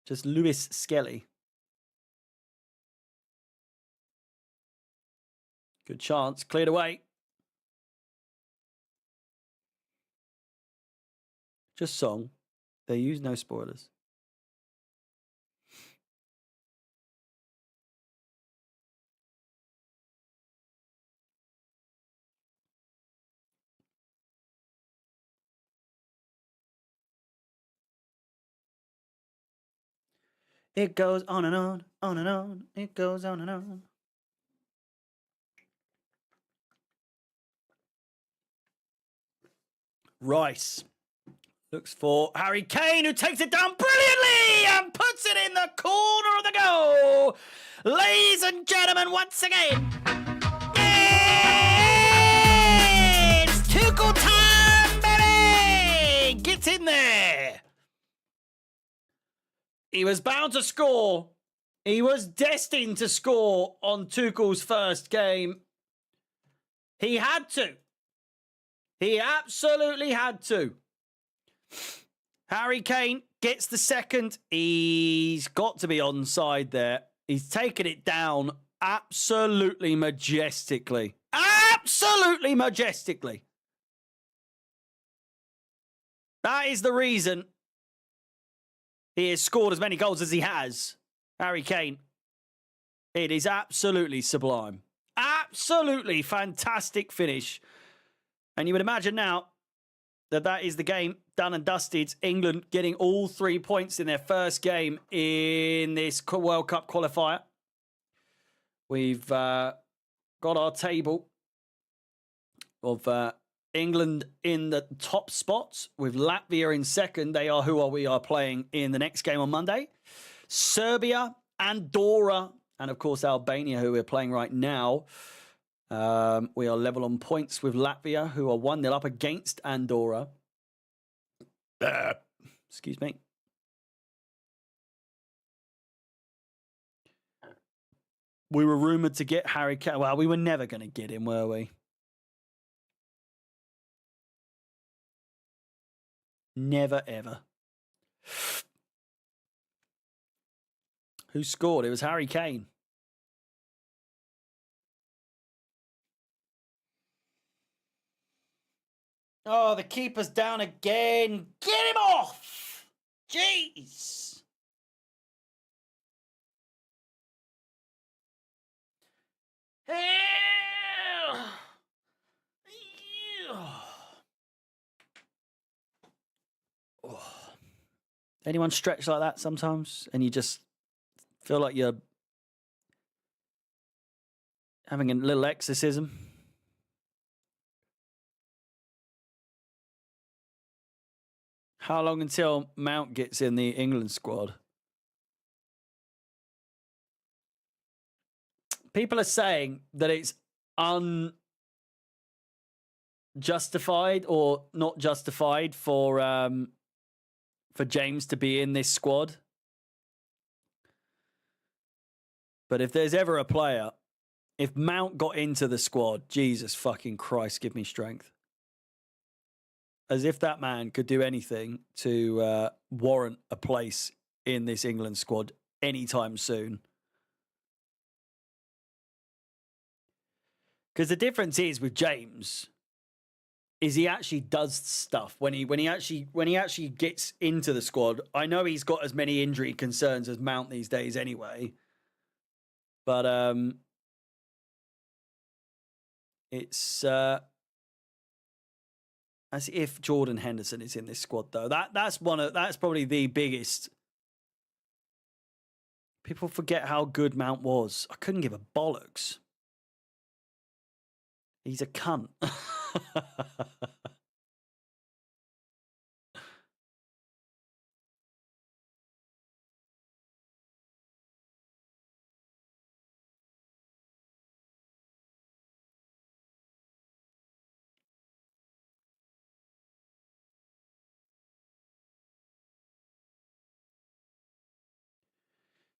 Just Lewis Skelly. Good chance. Cleared away. Just song. They use no spoilers. It goes on and on, on and on. It goes on and on. Rice looks for Harry Kane, who takes it down brilliantly and puts it in the corner of the goal. Ladies and gentlemen, once again, it's Tuchel time, baby! Get in there. He was bound to score. He was destined to score on Tuchel's first game. He had to. He absolutely had to. Harry Kane gets the second. He's got to be onside there. He's taken it down absolutely majestically. Absolutely majestically. That is the reason he has scored as many goals as he has. Harry Kane. It is absolutely sublime. Absolutely fantastic finish. And you would imagine now that that is the game done and dusted. England getting all 3 points in their first game in this World Cup qualifier. We've got our table of England in the top spots with Latvia in second. They are who we are playing in the next game on Monday. Serbia, Andorra, and of course Albania, who we're playing right now. We are level on points with Latvia, who are 1-0 up against Andorra. Excuse me. We were rumoured to get Harry Kane. Well, we were never going to get him, were we? Never, ever. Who scored? It was Harry Kane. Oh, the keeper's down again. Get him off! Jeez. Anyone stretch like that sometimes, and you just feel like you're having a little exorcism? How long until Mount gets in the England squad? People are saying that it's unjustified or not justified for James to be in this squad. But if there's ever a player, if Mount got into the squad, Jesus fucking Christ, give me strength. As if that man could do anything to warrant a place in this England squad anytime soon. Because the difference is with James is he actually does stuff when he actually gets into the squad. I know he's got as many injury concerns as Mount these days anyway. But it's as if Jordan Henderson is in this squad though. That's probably the biggest. People forget how good Mount was. I couldn't give a bollocks. He's a cunt.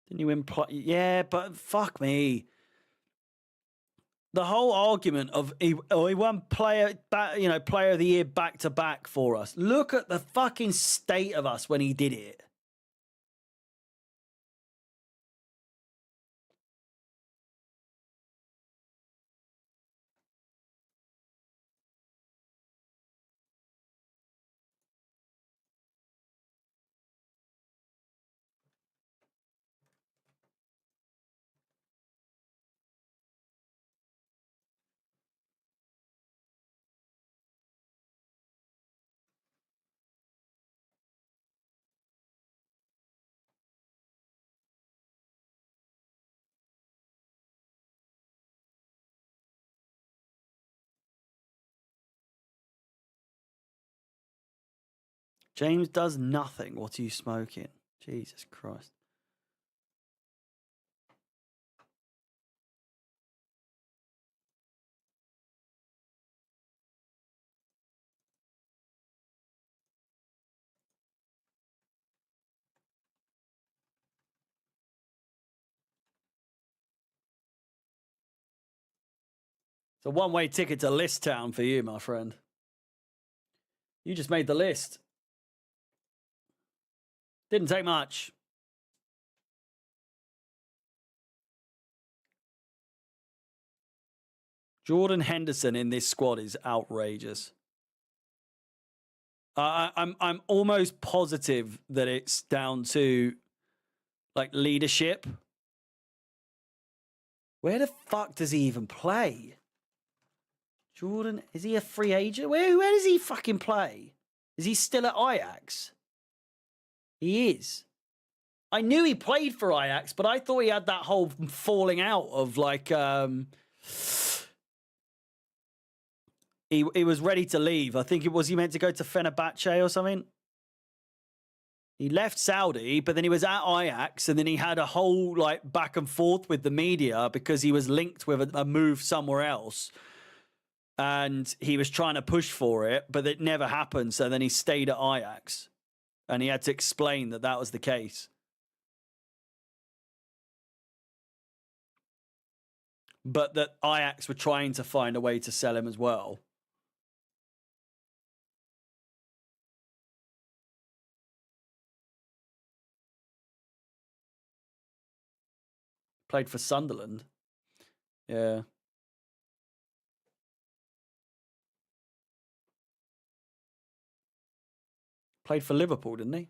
Didn't you imply? Yeah, but fuck me. The whole argument of he won player of the year back to back for us. Look at the fucking state of us when he did it. James does nothing. What are you smoking? Jesus Christ. It's a one-way ticket to List Town for you, my friend. You just made the list. Didn't take much. Jordan Henderson in this squad is outrageous. I'm almost positive that it's down to like leadership. Where the fuck does he even play? Jordan, is he a free agent? Where does he fucking play? Is he still at Ajax? He is. I knew he played for Ajax, but I thought he had that whole falling out of like he was ready to leave. I think he meant to go to Fenerbahce or something. He left Saudi, but then he was at Ajax, and then he had a whole like back and forth with the media because he was linked with a move somewhere else. And he was trying to push for it, but it never happened. So then he stayed at Ajax, and he had to explain that that was the case. But that Ajax were trying to find a way to sell him as well. Played for Sunderland. Yeah. Played for Liverpool, didn't he?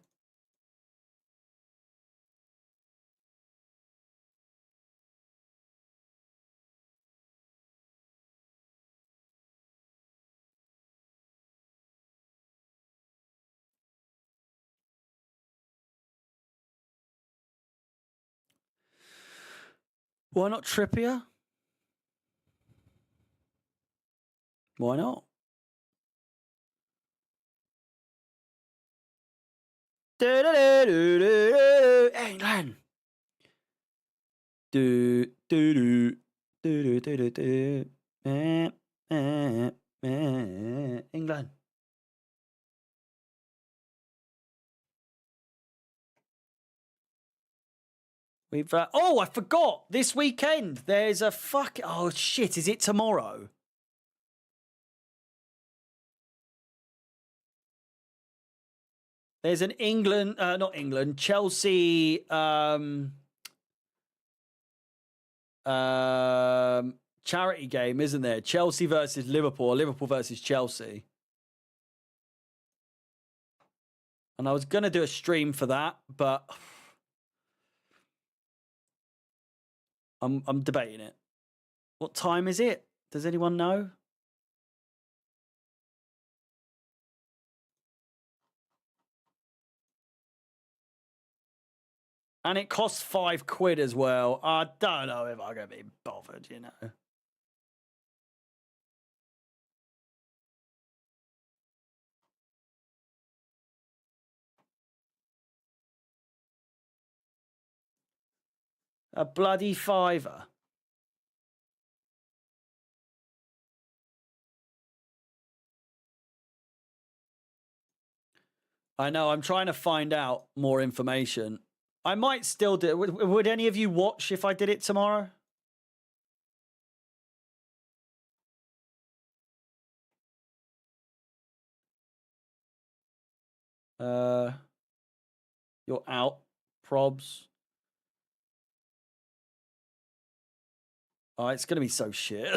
Why not Trippier? Why not? England. England. We've oh, I forgot. This weekend there's a oh shit, is it tomorrow? There's an England, not England, Chelsea charity game, isn't there? Chelsea versus Liverpool, Liverpool versus Chelsea. And I was going to do a stream for that, but I'm debating it. What time is it? Does anyone know? And it costs £5 as well. I don't know if I'm going to be bothered, you know. A bloody £5. I know, I'm trying to find out more information. I might still do it. Would any of you watch if I did it tomorrow? You're out, probs. Oh, it's going to be so shit.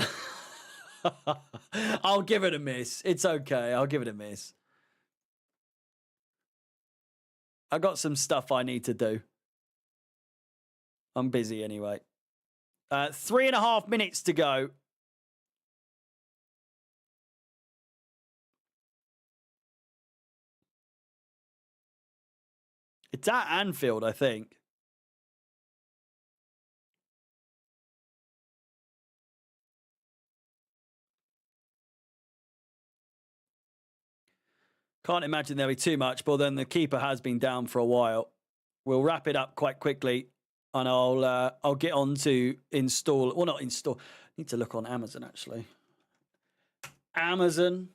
I'll give it a miss. It's okay. I'll give it a miss. I got some stuff I need to do. I'm busy anyway. 3.5 minutes to go. It's at Anfield, I think. Can't imagine there'll be too much, but then the keeper has been down for a while. We'll wrap it up quite quickly, and I'll get on to install. Well, not install. I need to look on Amazon actually. Amazon.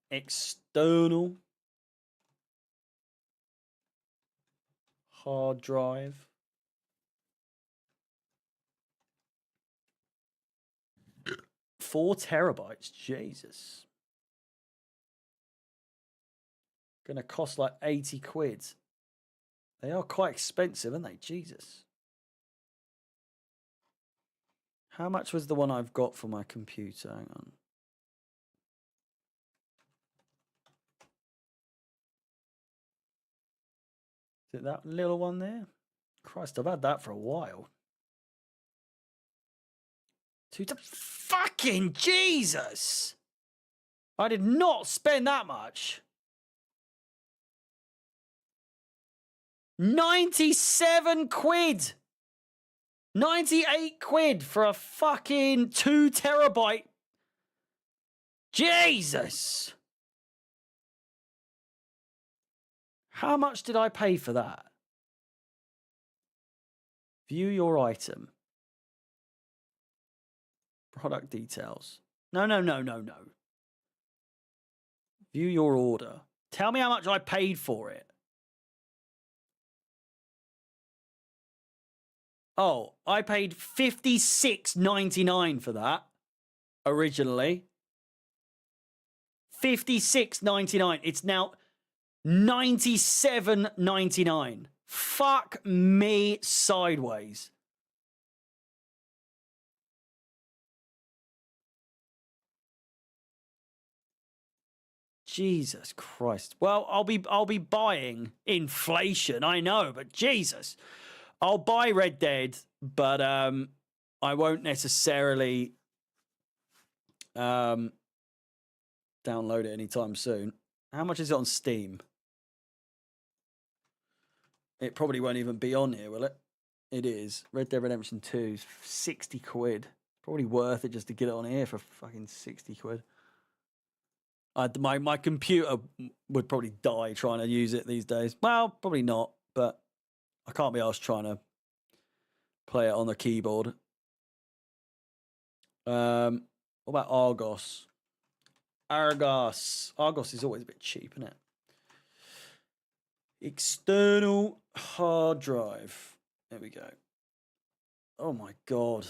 External hard drive. 4 terabytes. Jesus. Gonna cost like 80 quid. They are quite expensive, aren't they? Jesus. How much was the one I've got for my computer? Hang on. Is it that little one there? Christ, I've had that for a while. Fucking Jesus! I did not spend that much. 97 quid. 98 quid for a fucking 2 terabyte. Jesus. How much did I pay for that? View your item. Product details. No. View your order. Tell me how much I paid for it. Oh, I paid $56.99 for that originally. $56.99. It's now $97.99. Fuck me sideways. Jesus Christ. Well, I'll be buying inflation, I know, but Jesus. I'll buy Red Dead, but I won't necessarily download it anytime soon. How much is it on Steam? It probably won't even be on here, will it? It is. Red Dead Redemption 2 is 60 quid. Probably worth it just to get it on here for fucking 60 quid. My computer would probably die trying to use it these days. Well, probably not, but I can't be asked trying to play it on the keyboard. What about Argos? Argos is always a bit cheap, isn't it? External hard drive. There we go. Oh my God.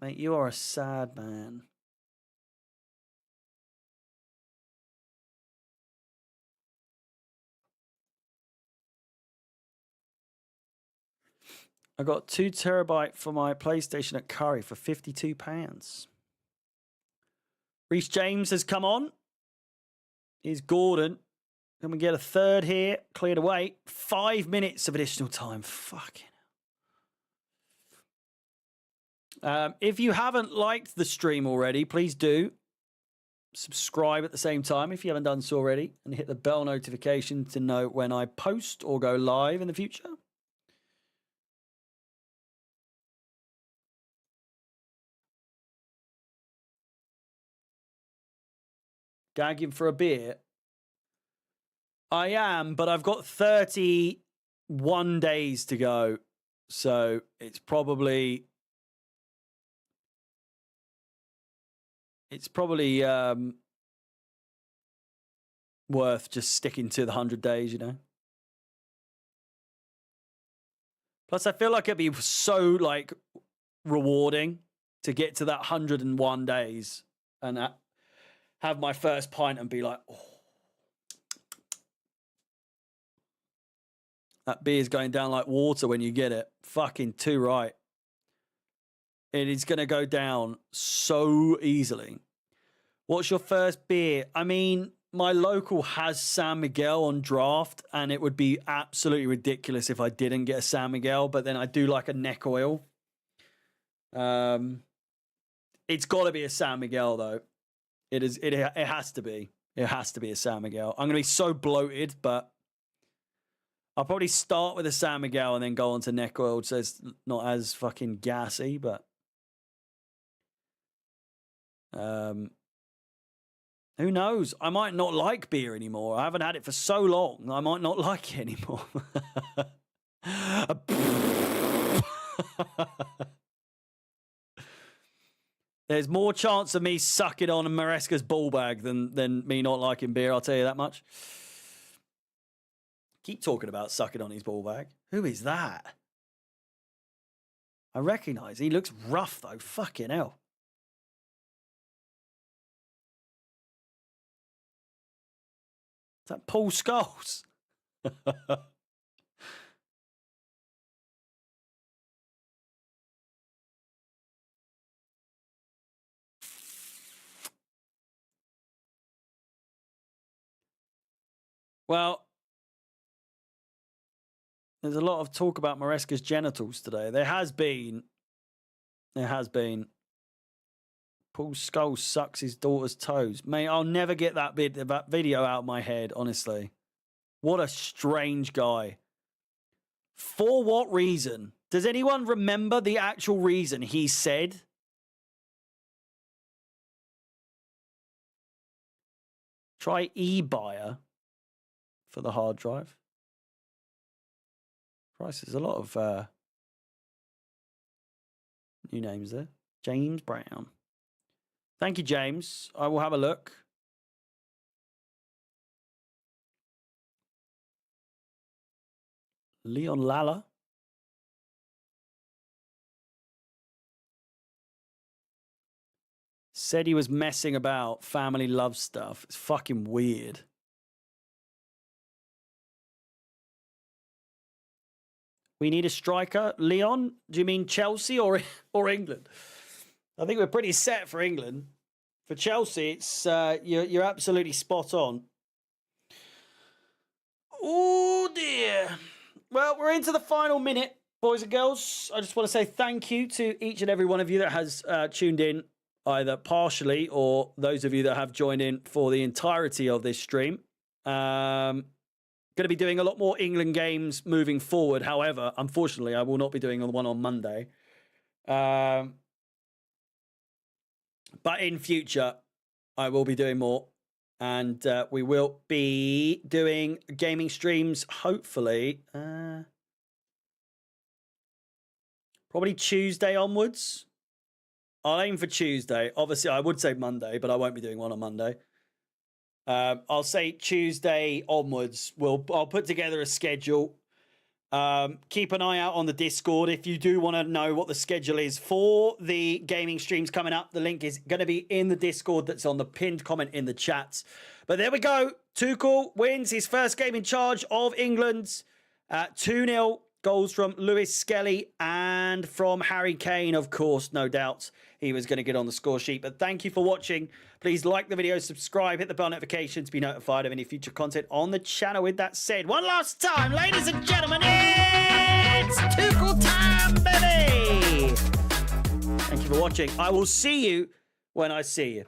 Mate, you are a sad man. I got 2 terabyte for my PlayStation at Curry for £52. Reece James has come on. Here's Gordon. Can we get a third here? Cleared away. 5 minutes of additional time. Fucking hell. If you haven't liked the stream already, please do. Subscribe at the same time if you haven't done so already. And hit the bell notification to know when I post or go live in the future. Gagging for a beer. I am, but I've got 31 days to go. So it's probably worth just sticking to the 100 days, you know. Plus, I feel like it'd be so like rewarding to get to that 101 days and have my first pint and be like, oh, that beer's going down like water when you get it. Fucking too right. It is going to go down so easily. What's your first beer? I mean, my local has San Miguel on draft, and it would be absolutely ridiculous if I didn't get a San Miguel, but then I do like a neck oil. It's got to be a San Miguel, though. It has to be. It has to be a San Miguel. I'm going to be so bloated, but I'll probably start with a San Miguel and then go on to neck oil, so it's not as fucking gassy, but who knows? I might not like beer anymore. I haven't had it for so long. I might not like it anymore. There's more chance of me sucking on a Maresca's ball bag than me not liking beer, I'll tell you that much. Keep talking about sucking on his ball bag. Who is that? I recognise. He looks rough, though. Fucking hell. Is that Paul Scholes? Well, there's a lot of talk about Maresca's genitals today. There has been. Paul Scholes sucks his daughter's toes. Mate, I'll never get that video out of my head, honestly. What a strange guy. For what reason? Does anyone remember the actual reason he said? Try eBuyer for the hard drive. Christ, there's a lot of new names there. James Brown. Thank you, James. I will have a look. Leon Lalla. Said he was messing about family love stuff. It's fucking weird. We need a striker. Leon, do you mean Chelsea or England? I think we're pretty set for England. For Chelsea, it's you're absolutely spot on. Oh dear. Well, we're into the final minute, boys and girls. I just want to say thank you to each and every one of you that has tuned in, either partially or those of you that have joined in for the entirety of this stream. Going to be doing a lot more England games moving forward. However, unfortunately, I will not be doing one on Monday. But in future, I will be doing more. And we will be doing gaming streams, hopefully, probably Tuesday onwards. I'll aim for Tuesday. Obviously, I would say Monday, but I won't be doing one on Monday. I'll say Tuesday onwards. I'll put together a schedule. Keep an eye out on the Discord if you do want to know what the schedule is for the gaming streams coming up. The link is going to be in the Discord that's on the pinned comment in the chat. But there we go. Tuchel wins his first game in charge of England. 2-0. Goals from Lewis Skelly and from Harry Kane, of course, no doubt. He was going to get on the score sheet. But thank you for watching. Please like the video, subscribe, hit the bell notification to be notified of any future content on the channel. With that said, one last time, ladies and gentlemen, it's Tuchel time, baby! Thank you for watching. I will see you when I see you.